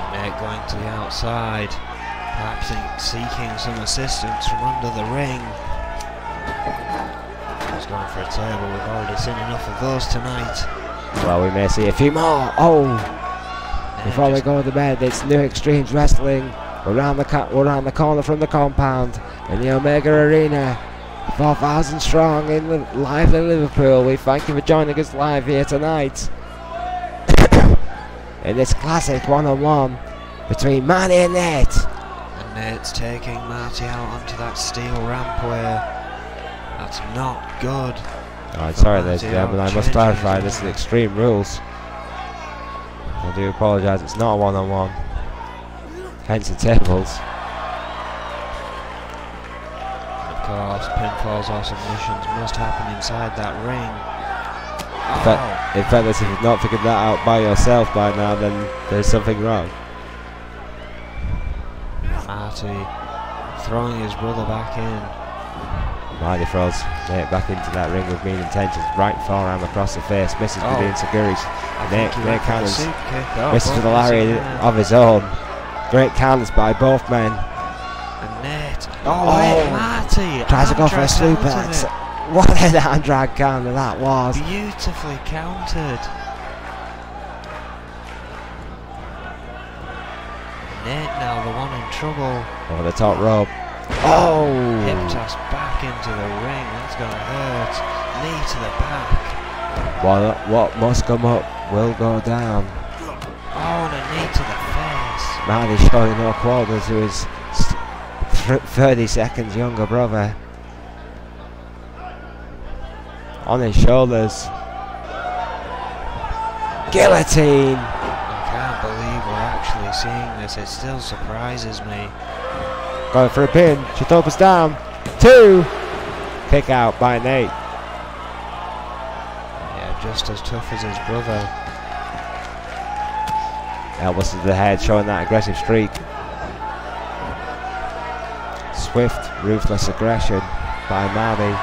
And Nate going to the outside, perhaps seeking some assistance from under the ring. He's going for a table. We've already seen enough of those tonight. Well, we may see a few more. Oh, before we go to bed, it's New Extremes Wrestling. We're around the corner from the compound in the Omega Arena. 4,000 strong in live in Liverpool. We thank you for joining us live here tonight in this classic one-on-one between Marty and Nate. And Nate's taking Marty out onto that steel rampway. That's not good. Alright, sorry ladies and gentlemen, I must clarify, this is Extreme Rules. I do apologise, it's not a one-on-one. Hence the tables. Of course, pinfalls or submissions must happen inside that ring. In fact, if you've not figured that out by yourself by now, then there's something wrong. Marty throwing his brother back in. Marty throws Nate back into that ring with mean intentions. Right forearm across the face, misses with the enziguris. Nate counters, misses with a lariat of his own. Great counters by both men. And Nate, Marty tries to go for a suplex. What an arm drag counter that was. Beautifully countered. Nate now the one in trouble. Over the top rope. Oh! Hip toss back into the ring. That's going to hurt. Knee to the back. Well, what must come up will go down. Oh, and a knee to the face. Marty showing no quarter to his 30 seconds younger brother. On his shoulders. Guillotine! I can't believe we're actually seeing this. It still surprises me. Going for a pin. Chitopa's down. 2. Kick out by Nate. Yeah, just as tough as his brother. Elbows to the head, showing that aggressive streak. Swift, ruthless aggression by Marty.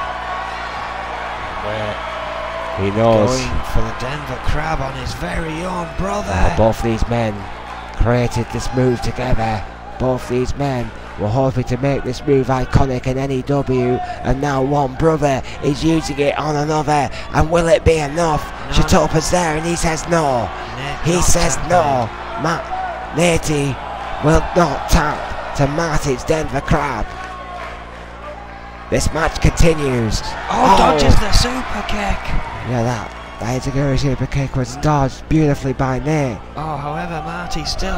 quit. He knows. Going for the Denver Crab on his very own brother. Both these men created this move together. Both these men were hoping to make this move iconic in N.E.W, and now one brother is using it on another. And will it be enough? No. Shatopa's there and he says no. He says no. N.E.W will not tap to Marty's Denver Crab. This match continues. Dodges the super kick. Yeah, that Enziguri super kick was dodged beautifully by Nate. However, Marty still.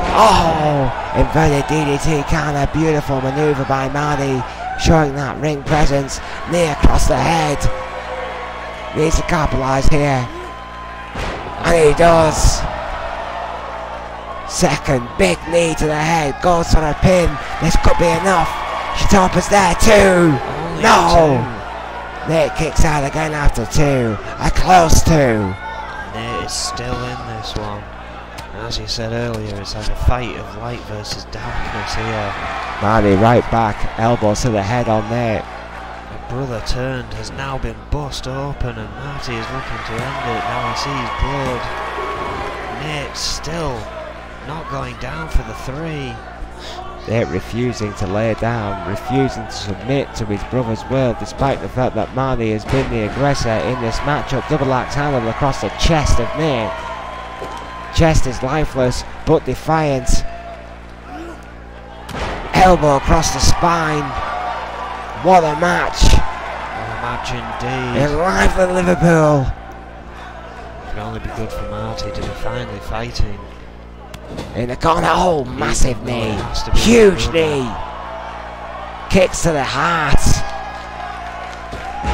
Inverted DDT, kind of beautiful maneuver by Marty, showing that ring presence. Knee across the head. Needs to capitalise here. And he does. Second big knee to the head, goes for a pin. This could be enough. Shatopa's there too. No! Nate kicks out again after 2. A close 2. Nate is still in this one. As you said earlier, it's like a fight of light versus darkness here. Marty right back, elbows to the head on Nate. The brother turned has now been bust open and Marty is looking to end it. Now he sees blood. Nate still not going down for the 3. Nate refusing to lay down, refusing to submit to his brother's will, despite the fact that Marty has been the aggressor in this matchup. Double axe handle across the chest of Nate. Chest is lifeless, but defiant. Elbow across the spine. What a match! What a match indeed. In lively Liverpool. It can only be good for Marty to be finally fighting. In the corner, massive knee, huge knee, kicks to the heart.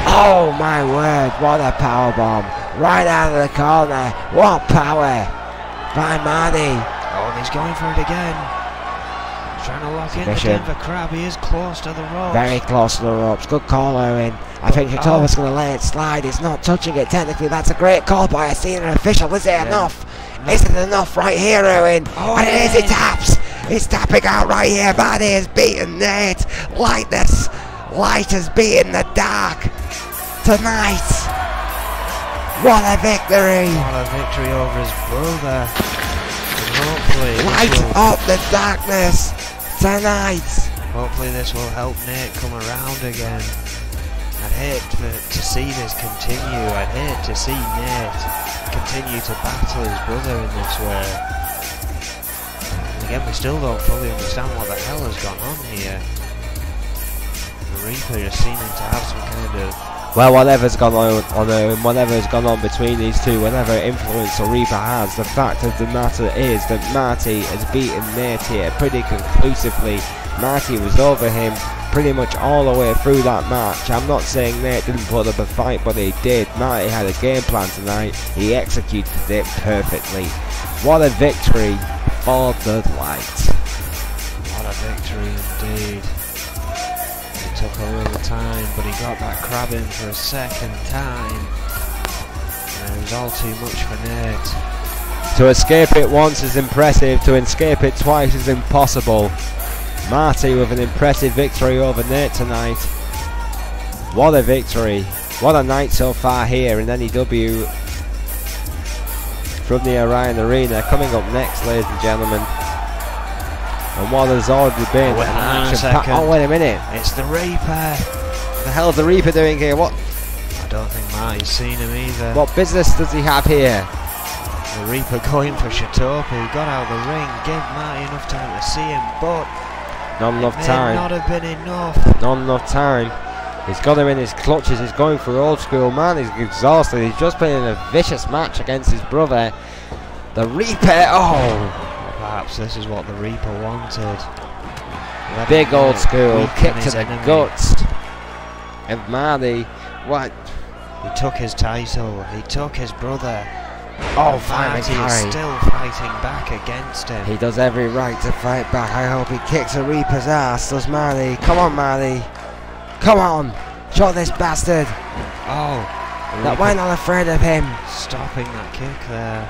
Oh my word, what a power bomb, right out of the corner, what power by Marty. And he's going for it again. He's trying to lock in the Denver Crab, he is close to the ropes. Very close to the ropes, good call Owen. I think Shatopa's going to let it slide, he's not touching it technically, that's a great call by a senior official, is it enough? Is it enough right here, Owen? And it is, he taps! He's tapping out right here, Marty has beaten Nate! Light has beaten the dark! Tonight! What a victory! What a victory over his brother! And hopefully light up the darkness! Tonight! Hopefully this will help Nate come around again. I'd hate to see this continue. I'd hate to see Nate continue to battle his brother in this way. And again, we still don't fully understand what the hell has gone on here. The Reaper is seeming to have some kind of... Well, whatever's gone on, whatever's gone on between these two, whatever influence the Reaper has, the fact of the matter is that Marty has beaten Nate here pretty conclusively. Marty was over him pretty much all the way through that match. I'm not saying Nate didn't put up a fight, but he did. Marty had a game plan tonight. He executed it perfectly. What a victory for the light. What a victory indeed. It took a little time, but he got that crab in for a second time. And it was all too much for Nate. To escape it once is impressive, to escape it twice is impossible. Marty with an impressive victory over Nate tonight. What a victory. What a night so far here in N.E.W. from the Orion Arena. Coming up next, ladies and gentlemen. And what has already been an action-packed... Oh, wait a minute. It's the Reaper. What the hell is the Reaper doing here? What? I don't think Marty's seen him either. What business does he have here? The Reaper going for Shatopa, who got out of the ring, gave Marty enough time to see him, but... Not enough time. Not have been enough. Not enough time. He's got him in his clutches. He's going for old school. Man, he's exhausted. He's just been in a vicious match against his brother. The Reaper. Oh. Perhaps this is what the Reaper wanted. Big old school. Kick to the guts. And Marty. What? He took his title. He took his brother. Oh, finally Marty is still fighting back against him. He does every right to fight back. I hope he kicks a Reaper's ass, does Marty. Come on, Marty. Come on. Show this bastard. Oh. That we're not afraid of him. Stopping that kick there.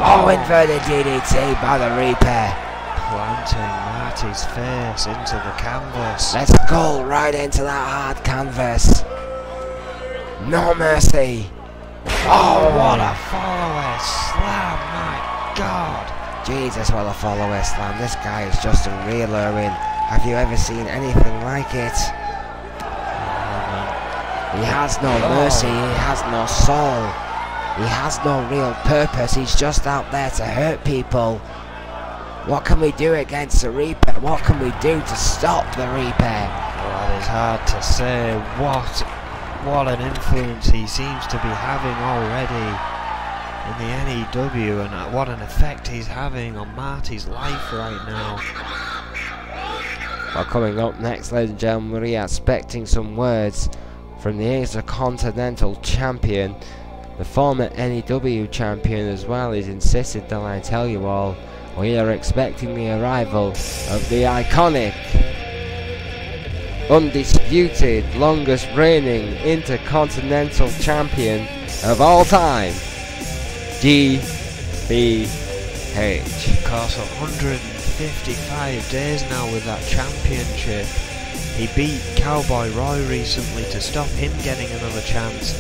Oh, inverted DDT by the Reaper. planting Marty's face into the canvas. Let's go right into that hard canvas. No mercy. Oh, what a follow-away slam, my God. Jesus, what a follow-away slam. This guy is just unreal, Erwin. Have you ever seen anything like it? He has no mercy, he has no soul. He has no real purpose, he's just out there to hurt people. What can we do against the Reaper? What can we do to stop the Reaper? Well, it's hard to say what an influence he seems to be having already in the N.E.W. and what an effect he's having on Marty's life right now. Well, coming up next, ladies and gentlemen, we are expecting some words from the Intercontinental Champion. The former N.E.W. champion as well is insisted that I tell you all, we are expecting the arrival of the iconic, undisputed, longest reigning Intercontinental Champion of all time, GBH. Of course, 155 days now with that championship. He beat Cowboy Roy recently to stop him getting another chance.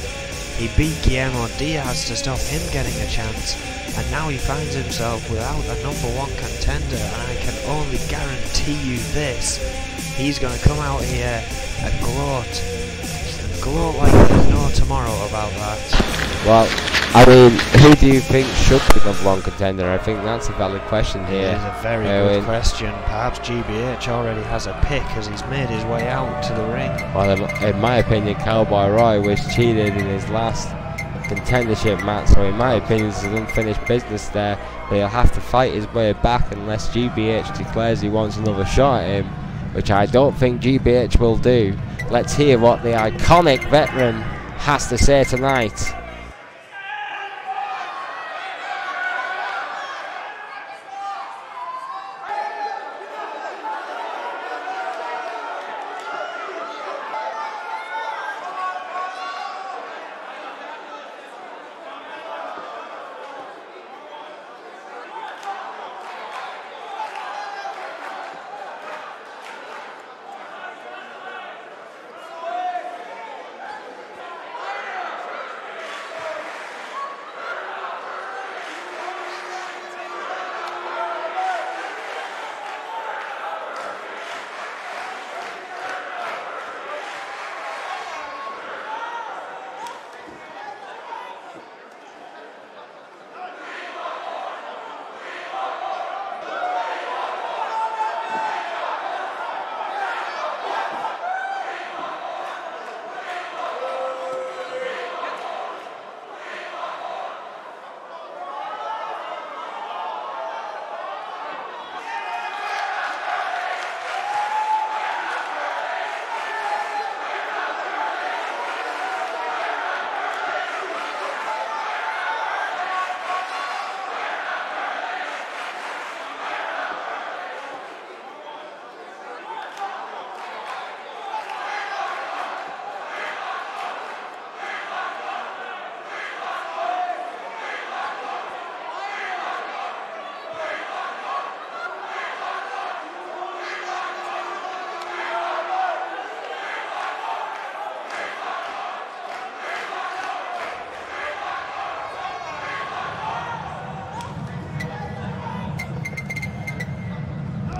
He beat Guillermo Diaz to stop him getting a chance. And now he finds himself without a #1 contender, and I can only guarantee you this: he's going to come out here and gloat like there's no tomorrow about that. Well, I mean, who do you think should be #1 contender? I think that's a valid question here. It is a very good question. Perhaps GBH already has a pick as he's made his way out to the ring. Well, in my opinion, Cowboy Roy was cheated in his last contendership match, so in my opinion it's an unfinished business there, but he'll have to fight his way back unless GBH declares he wants another shot at him, which I don't think GBH will do. Let's hear what the iconic veteran has to say tonight.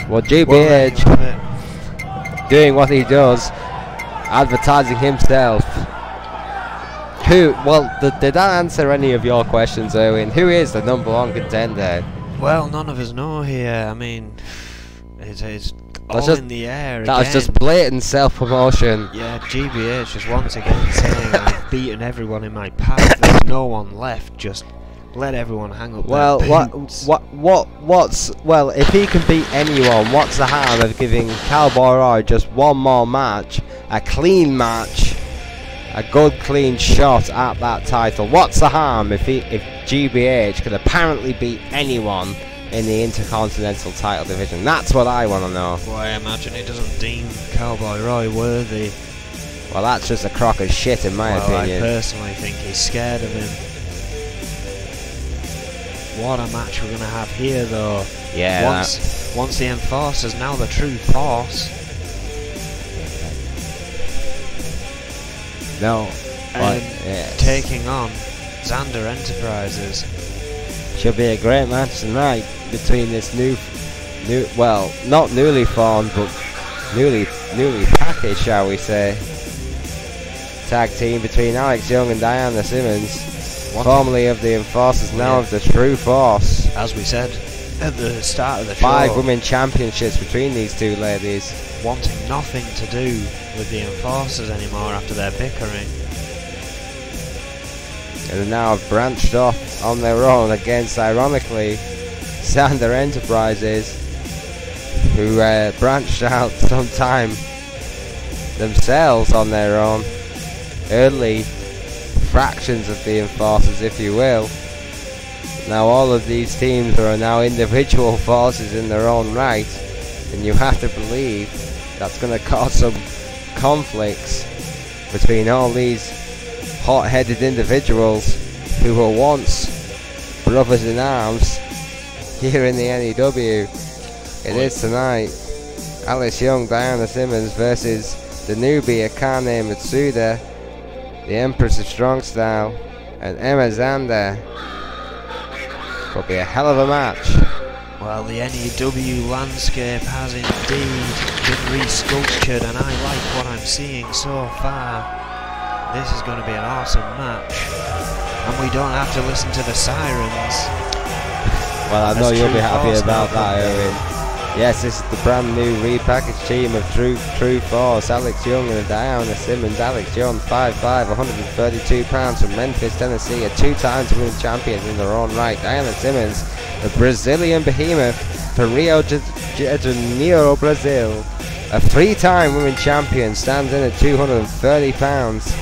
Well, GBH doing what he does, advertising himself. Did that answer any of your questions, Owen? Who is the #1 contender? Well, none of us know here. I mean, it's all in the air again. That was just blatant self-promotion. Yeah, GBH is once again saying, I've beaten everyone in my path, there's no one left, just let everyone hang up well, their boots. well, if he can beat anyone, what's the harm of giving Cowboy Roy just one more match, a clean match, a good clean shot at that title? What's the harm if GBH could apparently beat anyone in the Intercontinental title division? That's what I want to know. Well, I imagine he doesn't deem Cowboy Roy worthy. Well, that's just a crock of shit in my opinion. I personally think he's scared of him. What a match we're going to have here, though. Yeah. Once the Enforcer's now the true force. No. Taking on Xander Enterprises. Should be a great match tonight between this new, well, not newly formed, but newly packaged, shall we say, tag team between Alex Young and Diana Simmons, formerly of the Enforcers, now of the True Force. As we said at the start of the show, 5 women championships between these two ladies. Wanting nothing to do with the Enforcers anymore after their bickering. And they now have branched off on their own against, ironically, Xander Enterprises, who branched out sometime themselves on their own. Early fractions of the Enforcers, if you will. Now all of these teams are now individual forces in their own right, and you have to believe that's going to cause some conflicts between all these hot-headed individuals who were once brothers in arms here in the N.E.W. It is tonight Alice Young, Diana Simmons versus the newbie Akane Matsuda, the Empress of Strong Style, and Emma Xander. Could be a hell of a match. Well, the N.E.W. landscape has indeed been resculptured, and I like what I'm seeing so far. This is going to be an awesome match, and we don't have to listen to the sirens. Well, I know you'll be happy about that, Owen. Yes, this is the brand new repackaged team of True Force. Alex Young and Diana Simmons. Alex Young, 5'5", 132 pounds, from Memphis, Tennessee, a 2-time women's champion in their own right. Diana Simmons, the Brazilian behemoth from Rio de Janeiro, Brazil, a 3-time women's champion, stands in at 230 pounds.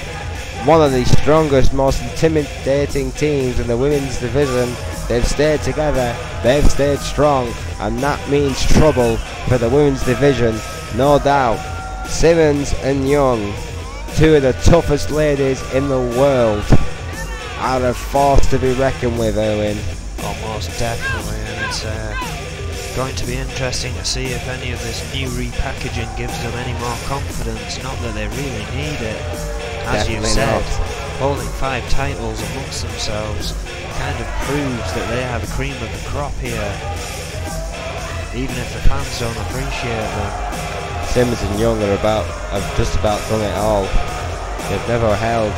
One of the strongest, most intimidating teams in the women's division. They've stayed together, they've stayed strong, and that means trouble for the women's division, no doubt. Simmons and Young, 2 of the toughest ladies in the world, are a force to be reckoned with, Owen. Almost definitely, and it's going to be interesting to see if any of this new repackaging gives them any more confidence. Not that they really need it. As you said, holding 5 titles amongst themselves kind of proves that they are the cream of the crop here, even if the fans don't appreciate them. Simmons and Young have just about done it all. They've never held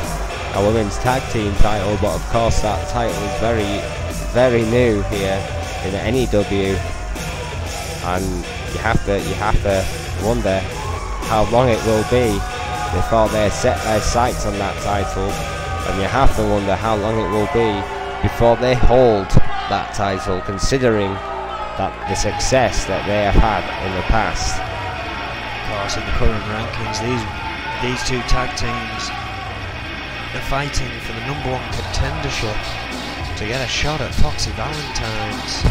a women's tag team title, but of course that title is very, very new here in the N.E.W. and you have to wonder how long it will be before they set their sights on that title, and you have to wonder how long it will be before they hold that title, considering that the success that they have had in the past. Of course, in the current rankings, these 2 tag teams are fighting for the #1 contendership to get a shot at Foxy Valentine's.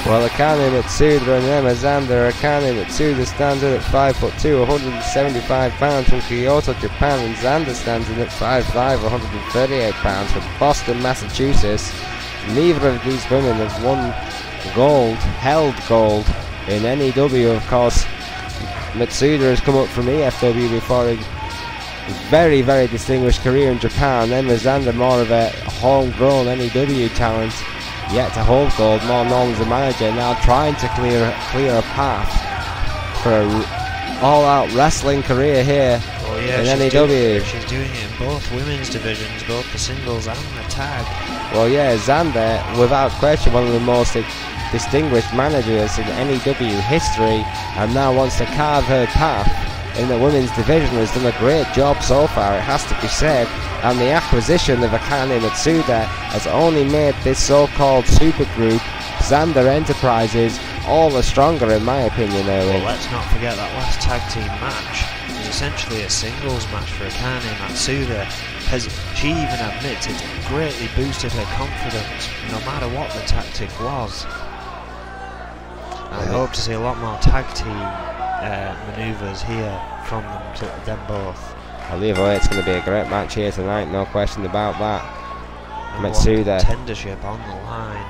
Well, Akane Matsuda and Emma Xander. Akane Matsuda stands in at 5'2", 175 pounds, from Kyoto, Japan, and Xander stands in at 5'5", 138 pounds, from Boston, Massachusetts. Neither of these women have held gold in N.E.W. Of course, Matsuda has come up from EFW before a very, very distinguished career in Japan. Emma Xander, more of a homegrown N.E.W. talent, yet to hold gold, more known as a manager, now trying to clear a path for an all-out wrestling career here in N.E.W. She's doing it in both women's divisions, both the singles and the tag. Well, yeah, Xander, without question, one of the most distinguished managers in N.E.W. history, and now wants to carve her path in the women's division. Has done a great job so far, it has to be said, and the acquisition of Akane Matsuda has only made this so-called supergroup, Xander Enterprises, all the stronger in my opinion, Owen. Well, let's not forget that last tag team match was essentially a singles match for Akane Matsuda. She even admits it greatly boosted her confidence, no matter what the tactic was. I hope to see a lot more tag team manoeuvres here from them both. I'll leave away, it's going to be a great match here tonight, no question about that. Matsuda contendership on the line,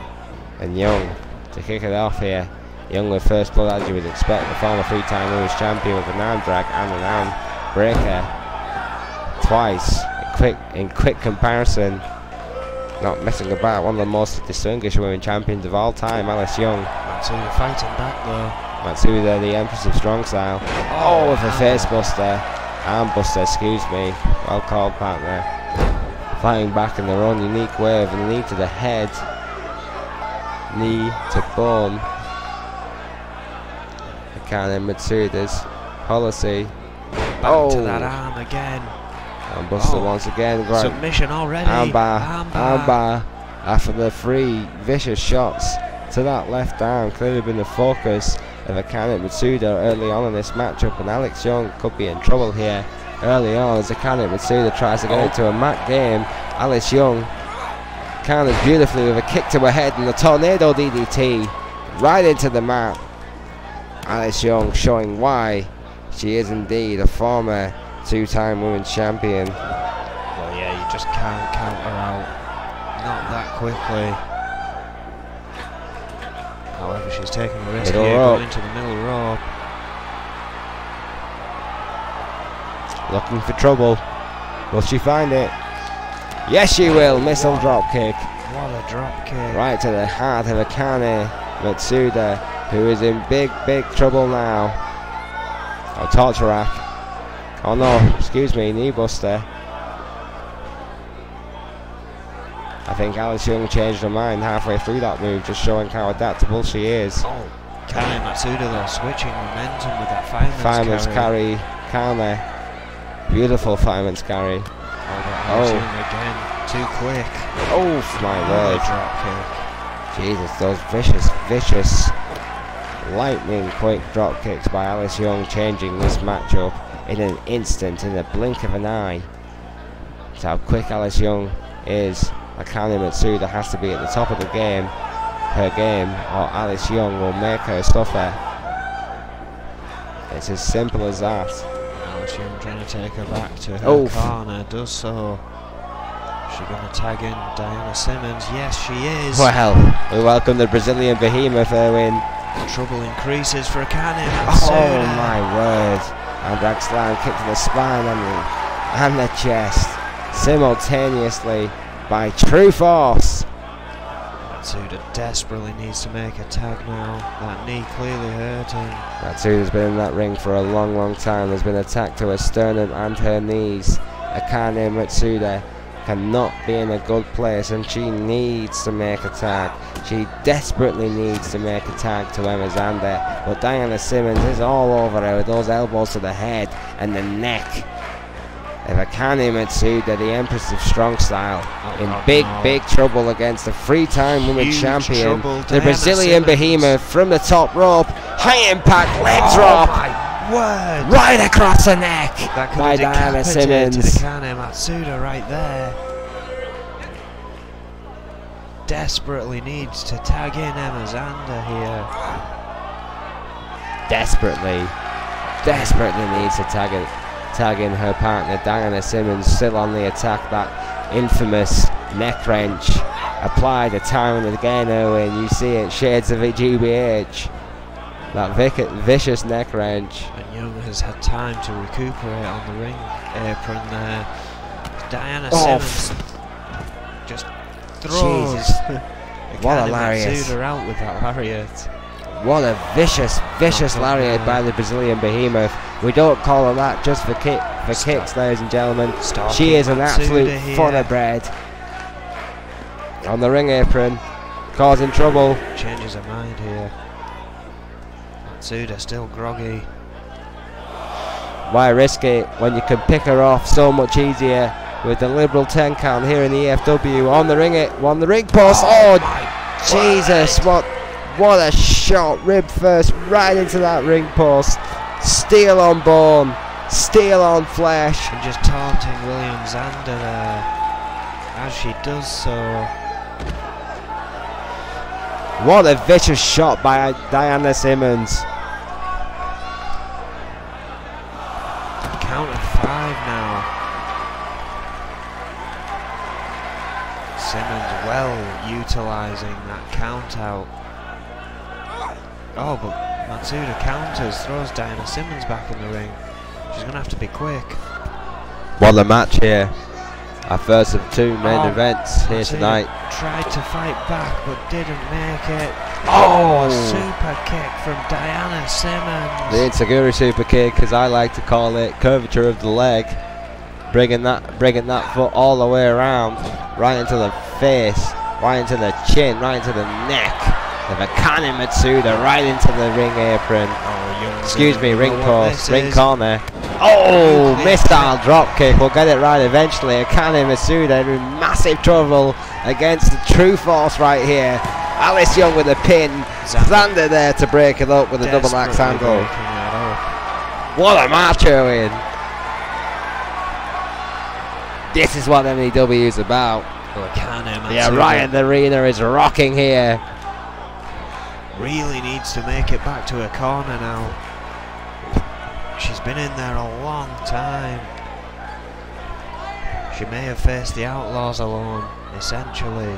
and Young to kick it off here. Young with first blood, as you would expect. The former 3-time women's champion with an arm drag and an arm breaker twice in quick comparison. Not messing about. One of the most distinguished women champions of all time, Alice Young. Matsuda fighting back though. Matsuda, the Empress of Strong Style. Oh, with a face buster. Arm buster, excuse me. Well called, partner. Fighting back in their own unique way with a knee to the head. Knee to bone. Akane Matsuda's policy. Back to that arm again. And Buster once again. Submission already. Armbar. After the 3 vicious shots to that left arm. Clearly been the focus of Akane Matsuda early on in this matchup. And Alex Young could be in trouble here early on as Akane Matsuda tries to get into a mat game. Alice Young counters beautifully with a kick to her head and a tornado DDT right into the mat. Alice Young showing why she is indeed a former 2-time women's champion. Well, yeah, you just can't count her out. Not that quickly. However, she's taking a risk here, going into the middle rope. Looking for trouble. Will she find it? Yes, she will. Missile drop kick. What a drop kick. Right to the heart of Akane Matsuda, who is in big trouble now. Oh, torture rack. Oh no, excuse me, knee buster. I think Alice Young changed her mind halfway through that move, just showing how adaptable she is. Oh, Akane Matsuda though, switching momentum with that fireman's carry. Kane. Beautiful fireman's carry. Oh, again, too quick. Oh my word. Drop kick. Jesus, those vicious, lightning quick drop kicks by Alice Young, changing this matchup in an instant, in the blink of an eye. That's how quick Alice Young is. Akane Matsuda has to be at the top of her game, or Alice Young will make her suffer. It's as simple as that. Alice Young trying to take her back to her corner, does so. Is she going to tag in Diana Simmons? Yes, she is. Well, we welcome the Brazilian behemoth, Erwin. Trouble increases for Akane Matsuda. Oh my word. And drag slam kick to the spine and the chest, simultaneously by true force. Matsuda desperately needs to make a tag now. That knee clearly hurting. Matsuda's been in that ring for a long time. There's been attack to her sternum and her knees. Akane Matsuda cannot be in a good place, and she needs to make a tag. She desperately needs to make a tag to Emma Zander, but Diana Simmons is all over her with those elbows to the head and the neck. If Akane Matsuda, the Empress of Strong Style, in big trouble against the 3-time women's champion, the Brazilian behemoth from the top rope, high impact leg drop, word, right across the neck that by Diana Simmons. Akane Matsuda right there. Desperately needs to tag in Emma Zander here. Desperately needs to tag in her partner Diana Simmons, still on the attack. That infamous neck wrench applied time and again, Owen. You see it, shades of a GBH. That vicious neck wrench. And Young has had time to recuperate on the ring apron there. Diana Simmons just throws what a lariat. Matsuda out with that lariat. What a vicious lariat by the Brazilian behemoth. We don't call her that just for kicks, ladies and gentlemen. She is an absolute thoroughbred. On the ring apron, causing trouble. Changes her mind here. Matsuda still groggy. Why risk it when you can pick her off so much easier with the liberal 10 count here in the EFW? On the ring post. Oh Jesus! What a shot! Rib first, right into that ring post. Steel on bone, steel on flesh. And just taunting William Zander there as she does so. What a vicious shot by Diana Simmons. Count of 5 now. Simmons well utilising that count out. Oh, but Matsuda counters, throws Diana Simmons back in the ring. She's going to have to be quick. What a match here. Our first of two main events here Matsuda tonight. Tried to fight back but didn't make it. Oh! Super kick from Diana Simmons. The Insiguri super kick, as I like to call it, curvature of the leg. Bringing that foot all the way around, right into the face, right into the chin, right into the neck. The Akane Matsuda right into the ring apron. Excuse me, ring post, ring corner. Oh, missile drop kick. We'll get it right eventually. Akane Matsuda in massive trouble against the True Force right here. Alice Young with a pin. Xander there to break it up with a double axe handle. What a match, Owen. This is what N.E.W is about. The Orion Arena is rocking here. Really needs to make it back to her corner now. She's been in there a long time. She may have faced the Outlaws alone, essentially,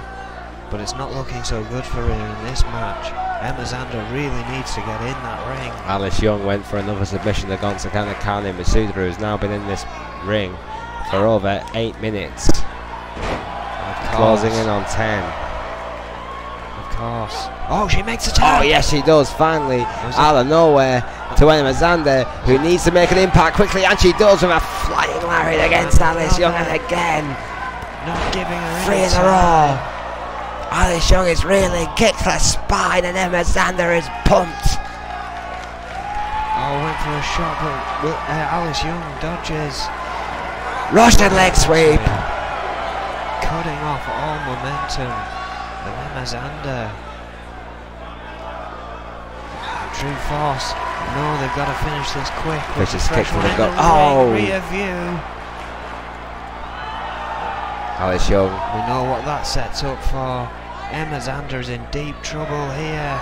but it's not looking so good for her in this match. Emma Xander really needs to get in that ring. Alice Young went for another submission against Akane Matsuda, who's now been in this ring for over 8 minutes. Closing in on 10. Of course. Oh, she makes a tag. Oh, yes, she does, finally, out of nowhere, to Emma Xander, who needs to make an impact quickly, and she does with a flying lariat against Alice Young, and again, not giving her 3 in a row. Alice Young is really kicked to the spine, and Emma Xander is pumped. Oh, went for a shot, but Alice Young dodges. Russian leg sweep. Cutting off all momentum of Emma Xander. True Force. No, they've got to finish this quick. Vicious kick from the gut. Oh! Rear view. Alice Young. We know what that sets up for. Emma Xander's in deep trouble here.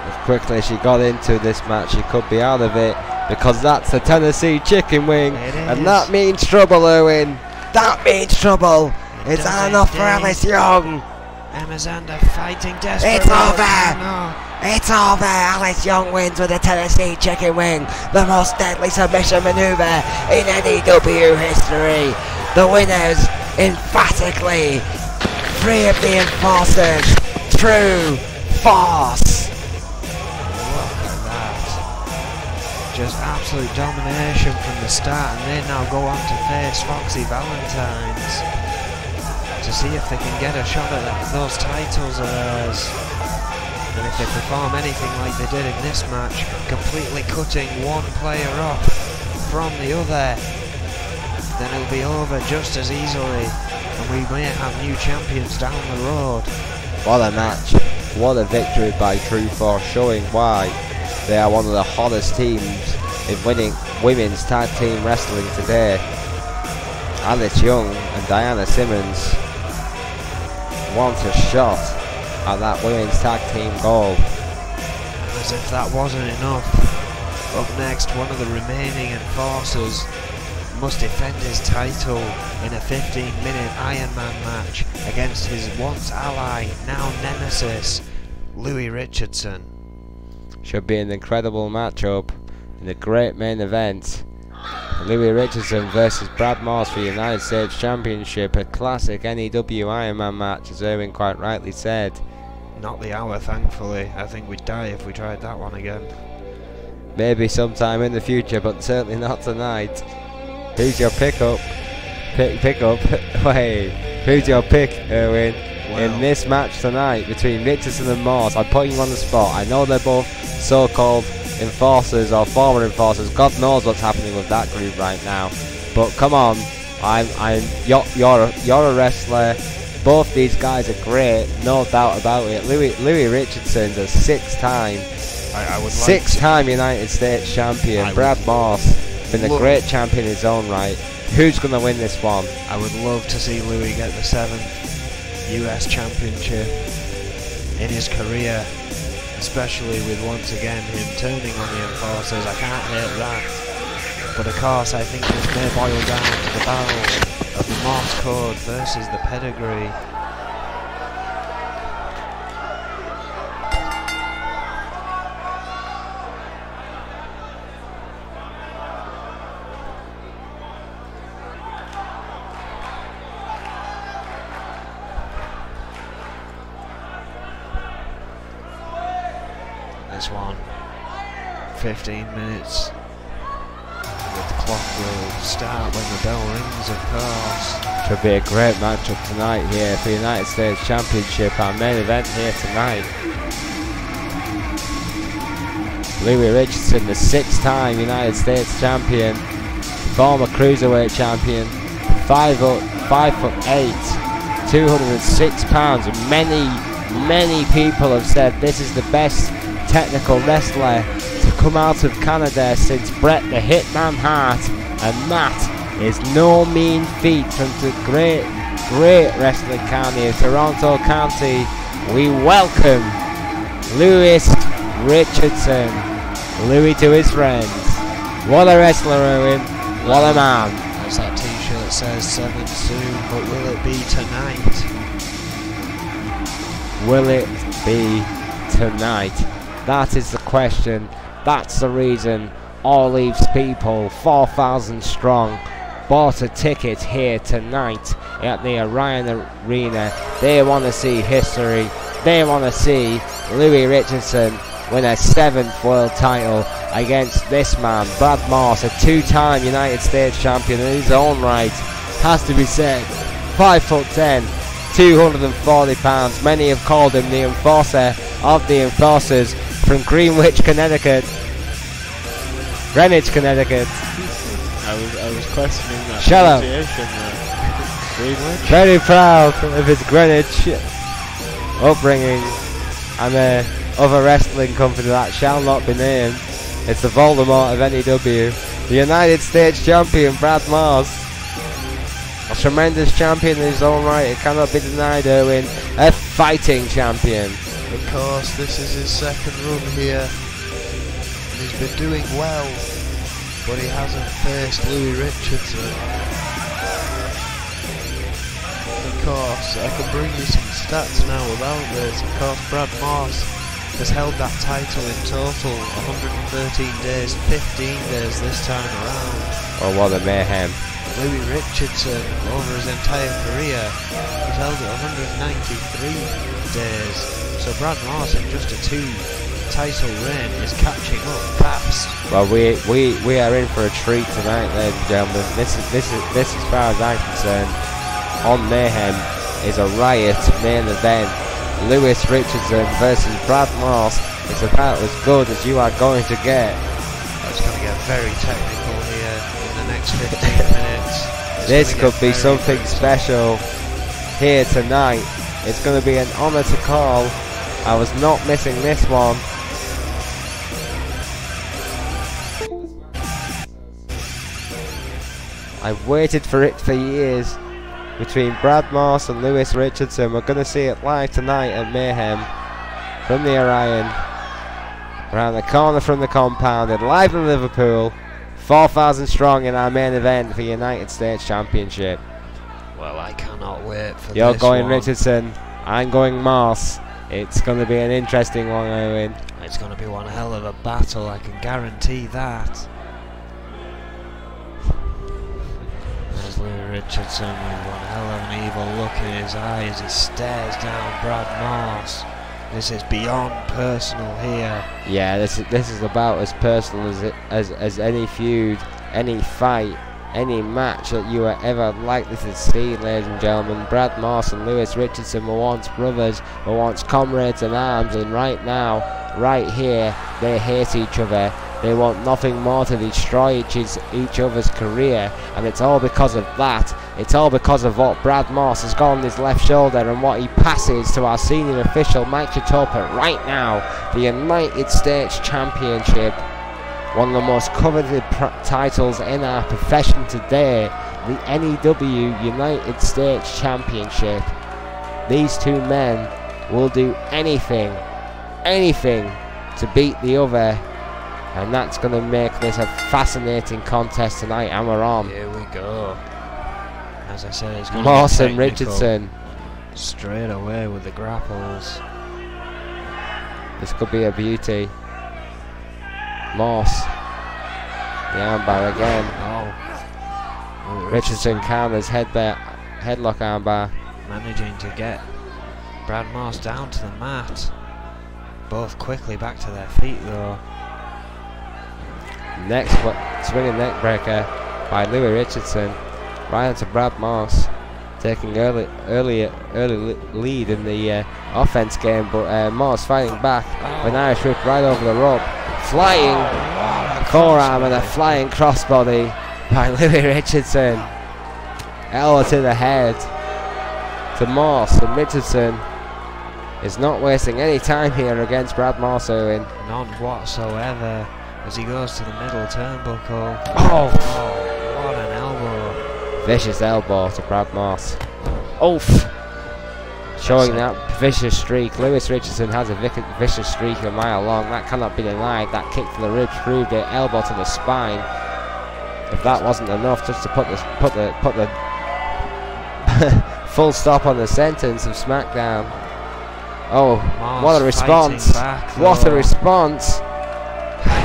As quickly as she got into this match, she could be out of it, because that's the Tennessee chicken wing, and that means trouble, Owen. That means trouble. Is that enough for Alice Young? Emma Xander fighting desperately. It's over. No. It's over. Alice Young wins with the Tennessee chicken wing, the most deadly submission maneuver in N.E.W history. The winners, emphatically, 3 of the enforcers, True Force. Look at that. Just absolute domination from the start, and they now go on to face Foxy Valentine's to see if they can get a shot at those titles of theirs. And if they perform anything like they did in this match, completely cutting one player off from the other, then it'll be over just as easily, and we may have new champions down the road. What a match. What a victory by True Force, showing why they are one of the hottest teams in winning women's tag team wrestling today. Alice Young and Diana Simmons want a shot at that women's tag team goal. As if that wasn't enough, up next, one of the remaining enforcers must defend his title in a 15-minute Iron Man match against his once ally, now nemesis, Louis Richardson. Should be an incredible matchup in a great main event. Louis Richardson versus Brad Morse for the United States Championship, a classic N.E.W Iron Man match, as Erwin quite rightly said. Not the hour, thankfully. I think we'd die if we tried that one again. Maybe sometime in the future, but certainly not tonight. Who's your pickup? Pick up. Wait, who's your pick, Erwin? Well, in this match tonight between Richardson and Morse, I'm putting you on the spot. I know they're both so-called enforcers or former enforcers. God knows what's happening with that group right now. But come on, you're a wrestler. Both these guys are great, no doubt about it. Louis Richardson's a six-time United States champion. Brad Morse been a great champion in his own right. Who's going to win this one? I would love to see Louis get the 7th US championship in his career, especially with once again him turning on the enforcers. I can't hate that. But of course, I think this may boil down to the battle of the Morse code versus the pedigree. this one. 15 minutes. The clock will start when the bell rings, of course. Should be a great matchup tonight here for the United States Championship, our main event here tonight. Louis Richardson, the 6-time United States champion, former cruiserweight champion, 5'8", 206 pounds. Many people have said this is the best technical wrestler to come out of Canada since Bret the Hitman Hart, and that is no mean feat from the great wrestling county of Toronto County. We welcome Louis Richardson. Louis to his friends. What a wrestler, Owen. What a man. As that t-shirt says, 7 soon, but will it be tonight? Will it be tonight? That is the question. That's the reason All Leafs people, 4,000 strong, bought a ticket here tonight at the Orion Arena. They want to see history. They want to see Louis Richardson win a 7th world title against this man, Brad Morse, a 2-time United States champion in his own right. Has to be said, 5'10", 240 pounds. Many have called him the enforcer of the enforcers from Greenwich, Connecticut. Greenwich, Connecticut. I was questioning that Shut up. pronunciation there. Greenwich? Very proud of his Greenwich upbringing and other wrestling company that shall not be named. It's the Voldemort of N.E.W. The United States champion, Brad Morse. A tremendous champion in his own right, it cannot be denied, Owen. A fighting champion. Of course, this is his 2nd run here. And he's been doing well, but he hasn't faced Louis Richardson. Of course, I can bring you some stats now about this. Of course, Brad Morse has held that title in total 113 days, 15 days this time around. Oh, what a mayhem. Louis Richardson, over his entire career, has held it 193 days. So Brad Morse, in just a 2-title reign, is catching up fast. Well, we are in for a treat tonight, ladies and gentlemen. This as far as I'm concerned, on Mayhem is a riot main event. Louis Richardson versus Brad Morse is about as good as you are going to get. It's going to get very technical here in the next 15 minutes. This could be something special here tonight. It's going to be an honour to call. I was not missing this one. I've waited for it for years. Between Brad Morse and Louis Richardson. We're going to see it live tonight at Mayhem from the Orion, around the corner from the compound, and live in Liverpool. 4,000 strong in our main event for United States Championship. Well, I cannot wait for You're this going one. Richardson, I'm going Morse. It's going to be an interesting one, Owen. It's going to be one hell of a battle, I can guarantee that. There's Louis Richardson with one hell of an evil look in his eye as he stares down Brad Morse. This is beyond personal here. Yeah, this is about as personal as any feud, any fight, any match that you are ever likely to see, ladies and gentlemen. Brad Morse and Louis Richardson were once brothers, were once comrades in arms, and right now, right here, they hate each other. They want nothing more to destroy each other's career, and it's all because of that. It's all because of what Brad Morse has got on his left shoulder and what he passes to our senior official, Mike Chitopa, right now. The United States Championship, one of the most coveted titles in our profession today, the N.E.W. United States Championship. These two men will do anything to beat the other. And that's going to make this a fascinating contest tonight, and we're on. Here we go. As I said, it's going to Morse be and Richardson. Straight away with the grapples. This could be a beauty. Morse. The armbar again. Oh. Richardson counters headlock armbar. Managing to get Brad Morse down to the mat. both quickly back to their feet though. Next swinging neck breaker by Louis Richardson. Right onto Brad Moss, taking early lead in the offense game, but Moss fighting back. An Irish whip right over the rope. Flying forearm and a flying crossbody by Louis Richardson. Elbow to the head to Moss, and Richardson is not wasting any time here against Brad Moss, Owen. None whatsoever as he goes to the middle turnbuckle. Oh, what an elbow. Vicious elbow to Brad Moss. Oof. Showing that vicious streak. Louis Richardson has a vicious streak a mile long. That cannot be denied. That kick to the ribs proved it. Elbow to the spine. If that wasn't enough, just to put the full stop on the sentence of SmackDown. Oh, Moss what a response! back, What a response!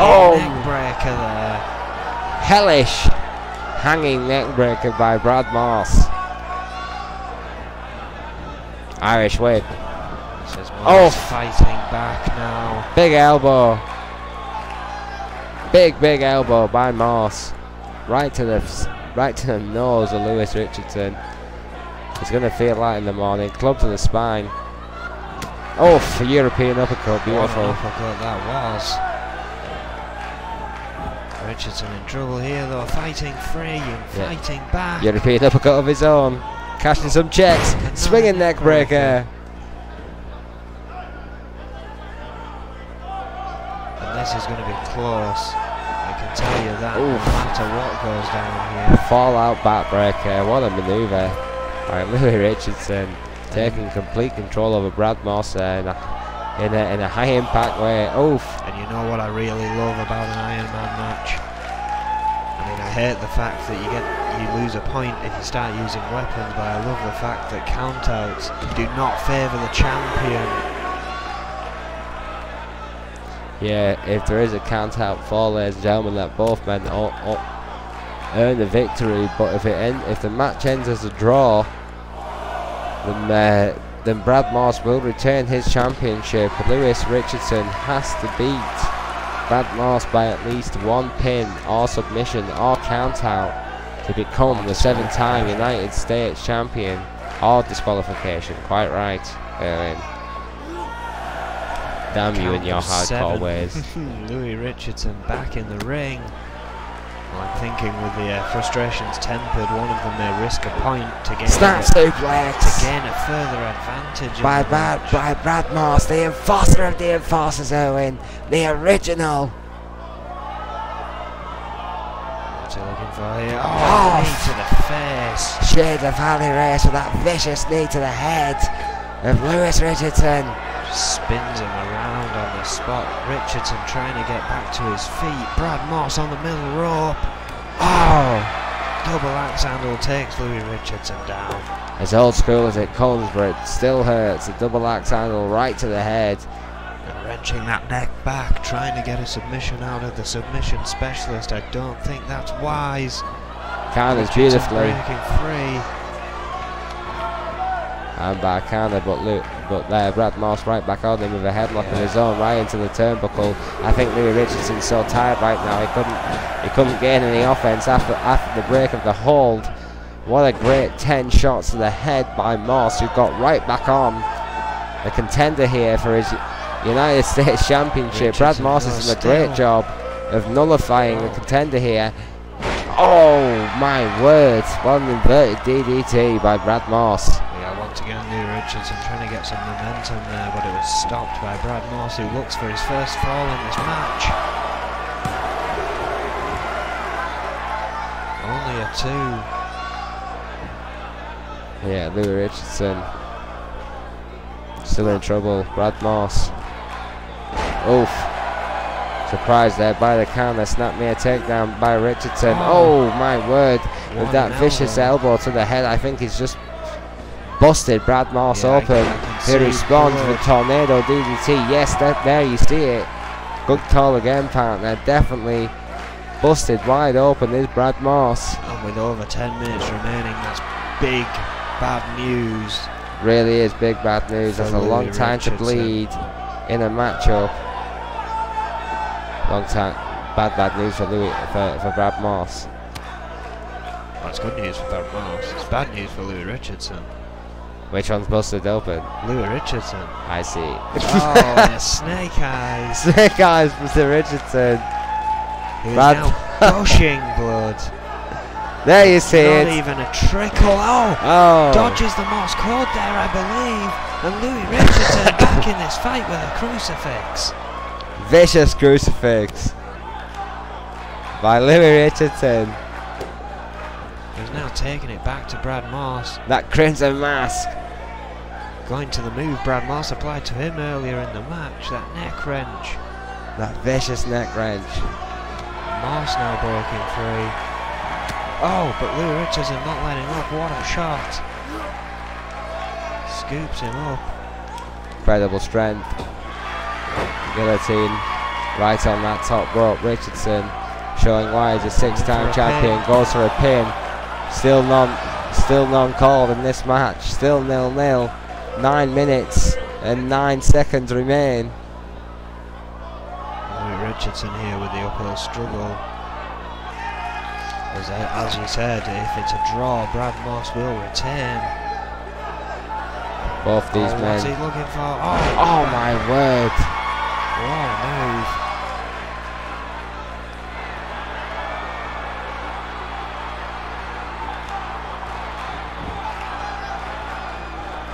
Oh, neck breaker there. Hellish hanging neck breaker by Brad Moss. Irish whip. Oh, fighting back now. Big elbow. Big elbow by Moss. Right to the nose of Louis Richardson. It's going to feel light in the morning. Club to the spine. Oh, for European uppercut. Beautiful. What an uppercut that was. Richardson in trouble here though. Fighting free and fighting back. European uppercut of his own. Cashing some checks. Swinging neck breaker. And this is going to be close. I can tell you that. No matter what goes down here. Fallout backbreaker. What a maneuver by Louis Richardson. Taking complete control over Brad Moss in a high impact way. Oof. And you know what I really love about an Iron Man match? I mean, I hate the fact that you lose a point if you start using weapons, but I love the fact that countouts do not favour the champion. Yeah, if there is a countout fall, ladies and gentlemen, that both men earn the victory. But if the match ends as a draw, then Brad Moss will retain his championship. Louis Richardson has to beat Brad Moss by at least one pin or submission or countout to become the 7-time United States champion, or disqualification. Quite right, Erwin. Damn you and your hardcore ways. Louis Richardson back in the ring. Well, I'm thinking with the frustrations tempered, one of them may risk a point to gain Snap suplex to gain a further advantage. by Brad Moss, the enforcer of the enforcers, Owen, the original. What's he looking for here? Oh, knee to the face. Shades of Harley Race with that vicious knee to the head of Louis Richardson. Just spins him around on the spot. Richardson trying to get back to his feet. Brad Moss on the middle rope. Oh, Double axe handle takes Louis Richardson down. As old school as it comes, but it still hurts. A double axe handle right to the head. And wrenching that neck back, trying to get a submission out of the submission specialist. I don't think that's wise. Counters Richardson beautifully. breaking free. And by counter, but there Brad Moss right back on him with a headlock of his own right into the turnbuckle. I think Louis Richardson's so tired right now he couldn't gain any offense after the break of the hold. What a great 10 shots to the head by Moss, who got right back on the contender here for his United States Championship. Brad Moss is doing a great job of nullifying the contender here. Oh my word, what an inverted DDT by Brad Moss. Once again, Louis Richardson trying to get some momentum there, but it was stopped by Brad Moss, who looks for his first fall in this match. Only a 2. Yeah, Louis Richardson still in trouble. Brad Moss. Oof. Surprised there by the counter. Snap near takedown by Richardson. Oh my word. With that vicious elbow to the head, I think he's just busted Brad Moss open. He responds with a tornado DDT. Yes, there you see it. Good call again, partner. Definitely busted wide open is Brad Moss. And with over 10 minutes remaining, that's big bad news. Really is big bad news. That's a long time to bleed. in a matchup. Long time, bad news for for Brad Moss. That's good news for Brad Moss. It's bad news for Louis Richardson. Which one's busted open? Louis Richardson. I see. Oh, the snake eyes. Snake eyes for Sir Richardson. He's now gushing blood. There you see it. Not even a trickle. Oh, dodges the Morse code there, I believe. And Louis Richardson back in this fight with a crucifix. Vicious crucifix by Louis Richardson. He's now taking it back to Brad Moss. That crimson mask. Going to the move Brad Moss applied to him earlier in the match. That neck wrench. That vicious neck wrench. Moss now breaking free. Oh, but Louis Richardson not letting up. What a shot. Scoops him up. Incredible strength. Guillotine right on that top rope. Richardson showing why he's a six-time champion. Goes for a pin. Still non-called in this match. Still 0-0. 9 minutes and 9 seconds remain. Louis Richardson here with the uphill struggle. As you said, if it's a draw, Brad Moss will retain. Both these men. What's he looking for? Oh my word! What a move!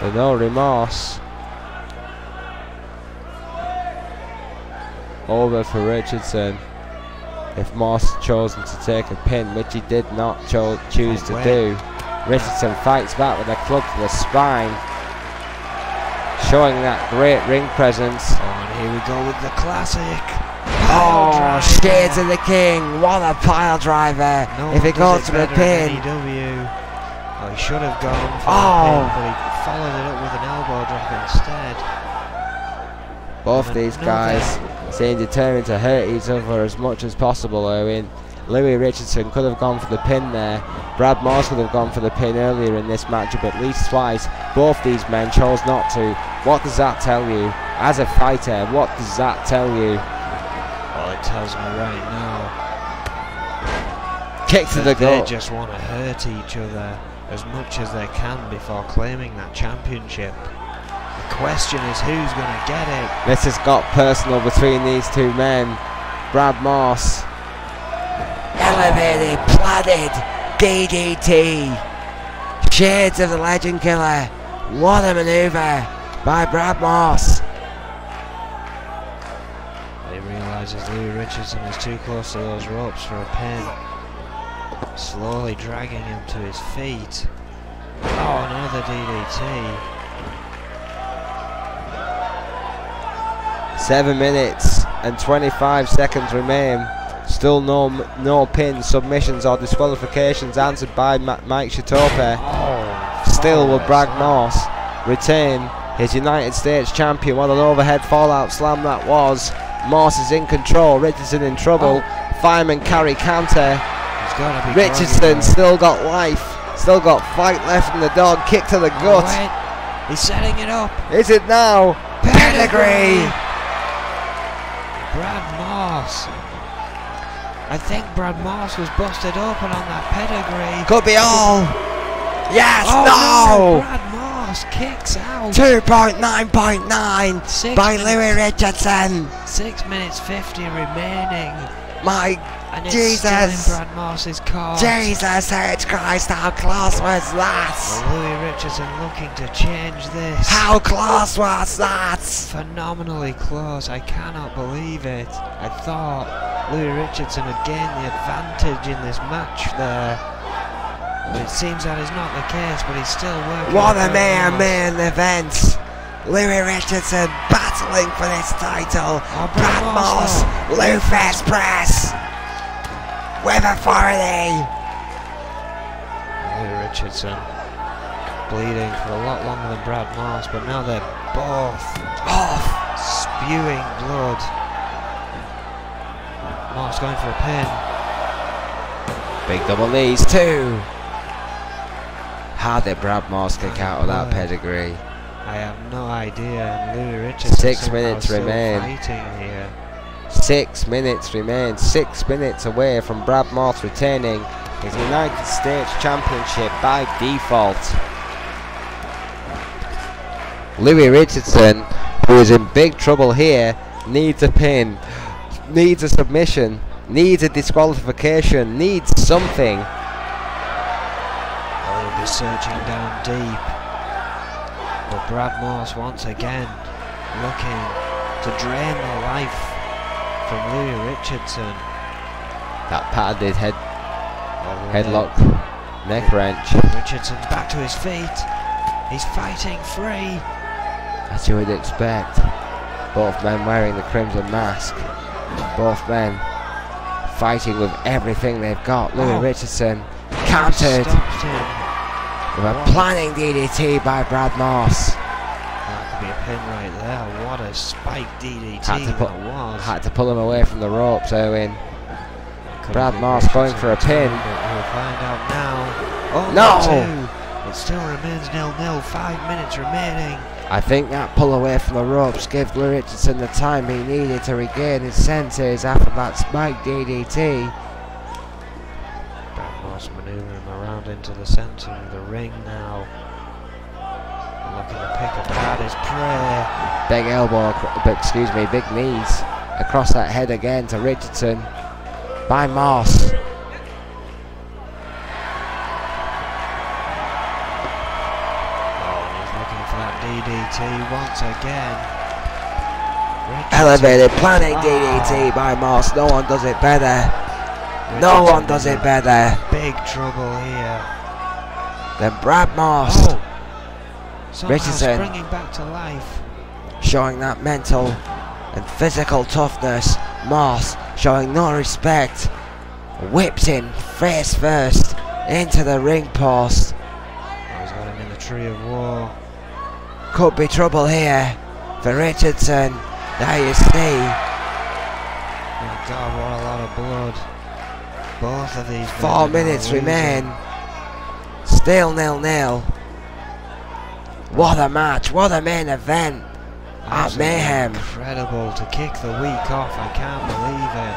The no remorse. Over for Richardson. If Moss chosen to take a pin, which he did not choose to do. Richardson fights back with a club to the spine, showing that great ring presence. And here we go with the classic. Oh, shades of the king. What a pile driver. No if it goes to the pin. N.E.W. Oh, he should have gone for the pin, but he followed it up with an elbow drop instead. Both these guys seem determined to hurt each other as much as possible, Owen. Louis Richardson could have gone for the pin there. Brad Moss could have gone for the pin earlier in this matchup at least twice. Both these men chose not to. What does that tell you? As a fighter, what does that tell you? Well, it tells me right now. Kick to the gut. They just want to hurt each other as much as they can before claiming that championship. The question is who's going to get it. This has got personal between these two men. Brad Moss. Elevated, plaided, DDT. Shades of the legend killer. What a maneuver by Brad Moss. He realises Louis Richardson is too close to those ropes for a pin. Slowly dragging him to his feet. Oh, another DDT. 7 minutes and 25 seconds remain. Still no pins, submissions or disqualifications answered by Mike Shitope. Still will Brad Moss retain his United States champion. What an overhead fallout slam that was. Moss is in control, Richardson in trouble. Fireman carry counter. Richardson still got life, still got fight left in the dog. Kick to the gut. He's setting it up. Is it now? Pedigree. Brad Moss. I think Brad Moss was busted open on that pedigree. Could be all. Yes, no! no. Brad Moss kicks out. 2.9.9 by Louis Richardson. 6 minutes 50 remaining. My and it's Jesus. still in Brad Moss's court. Jesus H. Christ, how close was that? Louis Richardson looking to change this. How close was that? Phenomenally close. I cannot believe it. I thought Louis Richardson had gained the advantage in this match there. But it seems that is not the case, but he's still working. What a main event. Louis Richardson battling for this title. Brad Moss, Lou Fest Press with authority. Louis Richardson bleeding for a lot longer than Brad Moss, but now they're both off, spewing blood. Moss going for a pin. Big double knees too. How did Brad Moss kick out of that pedigree? I have no idea. And Louis Richardson 6 minutes still remain. fighting here. 6 minutes remain. 6 minutes away from Brad Moss retaining his United States Championship by default. Louis Richardson, who is in big trouble here, needs a pin, needs a submission, needs a disqualification, needs something. Well, he'll be searching down deep. But Brad Moss once again looking to drain the life from Louis Richardson. That patented headlock, neck wrench. Richardson's back to his feet. He's fighting free. As you would expect. Both men wearing the crimson mask. Both men fighting with everything they've got. Louis Richardson countered with a planning DDT by Brad Moss. That could be a pin right there. What a spike DDT that was. Had to pull him away from the ropes, Owen. Brad Moss going for a pin. We'll find out now. Oh, no! It still remains 0-0. 5 minutes remaining. I think that pull away from the ropes gave Louis Richardson the time he needed to regain his senses after that spike DDT. Brad Moss manoeuvring around into the centre of the ring now. Looking to pick apart his prey. Big elbow, big knees across that head again to Richardson by Moss. DDT once again. Richardson. Elevated planning DDT by Moss. No one does it better. No one does it better. Big trouble here. Then Brad Moss. Richardson bringing back to life. Showing that mental and physical toughness. Moss showing no respect. Whips in face first into the ring post. He's got him in the tree of war. Could be trouble here for Richardson. There you see. Oh God, what a lot of blood. Both of these 4 minutes remain. Still 0-0. What a match. What a main event at Mayhem. Incredible to kick the week off. I can't believe it.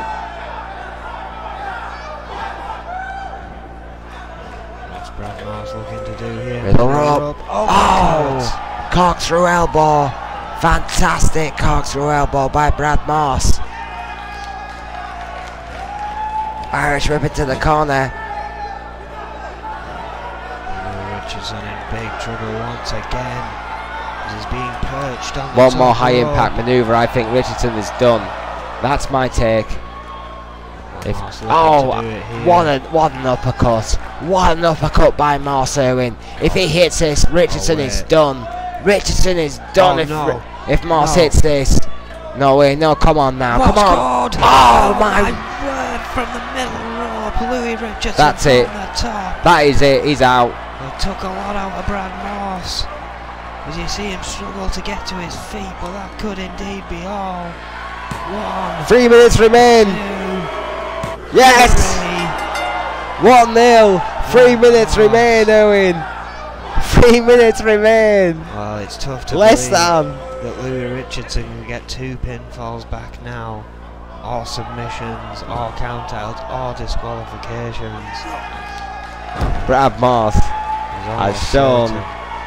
What's Brad Moss looking to do here? Middle rope. Oh! Corkscrew elbow. Fantastic corkscrew elbow by Brad Moss. Irish whip into the corner. Richardson in big trouble once again. He's being perched on the One more high rope. impact maneuver. I think Richardson is done. That's my take. What an uppercut. What an uppercut by Moss, Irwin. If he hits this, Richardson is done. Richardson is done if Moss hits this. No way, no, come on now, come on. Oh my word, from the middle rope, Louis Richardson. That's it. From the top. That is it, he's out. It took a lot out of Brad Moss. As you see him struggle to get to his feet, but that could indeed be all. 1, 3 minutes remain. 2, Yes! 1-0. 3 minutes Moss. remain, Owen. 3 minutes remain. Well, it's tough to Less believe than. that Louis Richardson can get 2 pinfalls back now. All submissions, all countouts, all disqualifications. Brad Moss has shown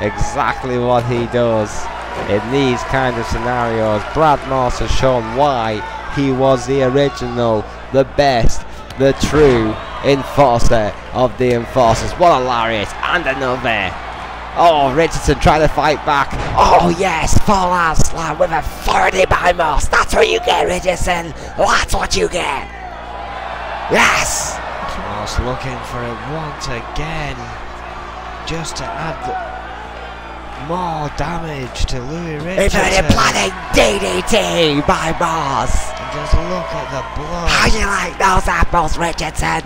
exactly what he does in these kind of scenarios. Brad Moss has shown why he was the original, the best, the true enforcer of the enforcers. What a lariat and another. Oh, Richardson trying to fight back. Oh yes, full out slam with authority by Moss. That's what you get, Richardson. That's what you get. Yes. Moss looking for it once again, just to add more damage to Louis Richardson. It's a planning DDT by Moss. And just look at the blood. How you like those apples, Richardson?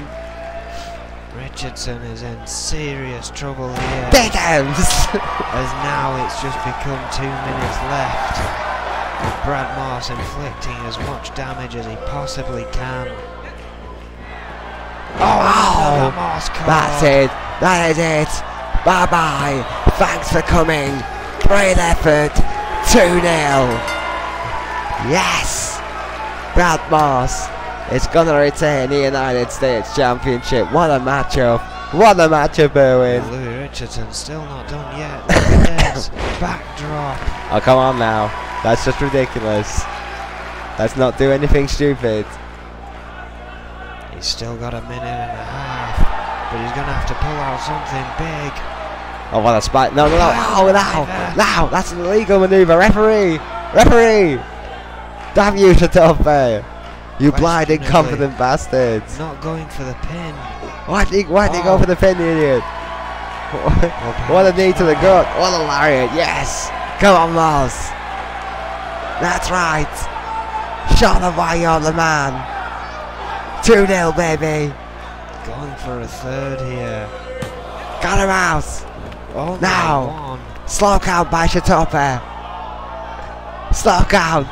Richardson is in serious trouble here. Dickens! As now it's just become 2 minutes left, with Brad Moss inflicting as much damage as he possibly can. Oh, Moss card. that's it. That is it. Bye bye. Thanks for coming. Great effort. 2-0. Yes. Brad Moss is going to retain the United States Championship. What a matchup. What a matchup, Owen. Louis Richardson still not done yet. Look at this. Backdrop. Oh, come on now. That's just ridiculous. Let's not do anything stupid. He's still got a minute and a half, but he's going to have to pull out something big. Oh, what a spike. No, no, no. Oh, now. That's an illegal maneuver. Referee. Referee. Damn you, Shatope. You blind, incompetent bastards. Not going for the pin. Why did he go for the pin, the idiot? What a knee to the gut. What a lariat. Yes. Come on, Moss. That's right. Shot the way on the man. 2-0, baby. Going for a third here. Got him out. Oh, now. Slow count by Shatope. Slow count.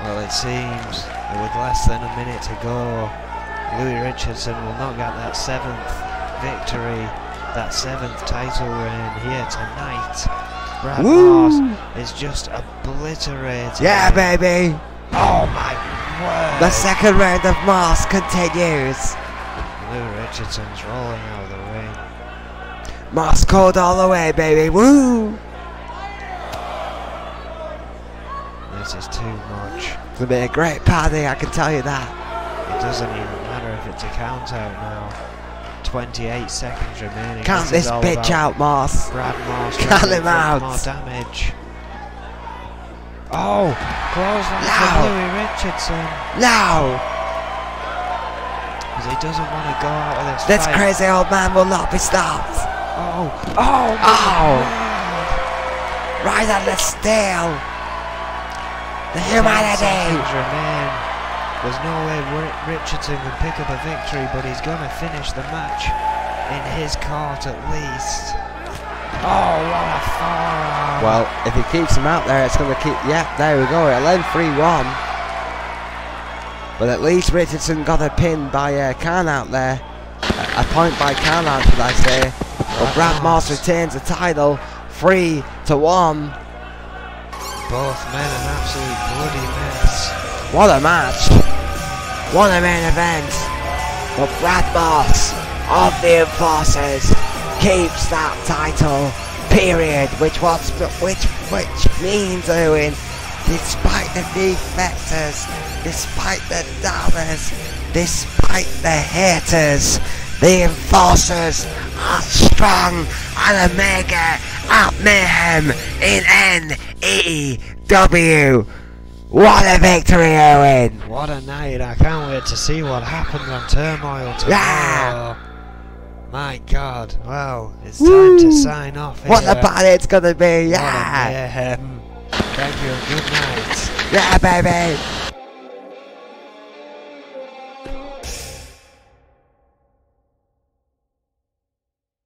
Well, it seems that with less than a minute to go, Louis Richardson will not get that 7th victory, that 7th title reign here tonight. Brad Moss is just obliterated. Yeah, baby. Oh my word. The second round of Moss continues. Louis Richardson's rolling out of the ring. Moss called all the way, baby. Woo! This is too much. It's going to be a great party, I can tell you that. It doesn't even matter if it's a count out now. 28 seconds remaining. Count this bitch out, Moss. Brad Moss. Count him out. More damage. Oh, close on for Louis Richardson. No! Because he doesn't want to go out of this This fight. crazy old man will not be stopped. Oh. Right on the steel. The humanity. Remain. There's no way Richardson can pick up a victory, but he's going to finish the match in his court at least. Oh, what a forearm. Well, if he keeps him out there, it's going to keep... Yeah, there we go. It'll end 3-1. But at least Richardson got a pin by Khan out there. A point by Khan out, should I say. But Brad Moss retains the title 3-1. Both men an absolute bloody mess. What a match. What a main event. But Brad Moss of the Enforcers keeps that title, period. Which means, Owen, despite the defectors, despite the doubters, despite the haters, the Enforcers are strong and Omega at Mayhem in N.E.W. What a victory, Owen! What a night. I can't wait to see what happens on Turmoil tomorrow. Yeah. My God. Well, it's time to sign off here. What a party it's gonna be, yeah! What a mayhem. Thank you and good night. Yeah, baby!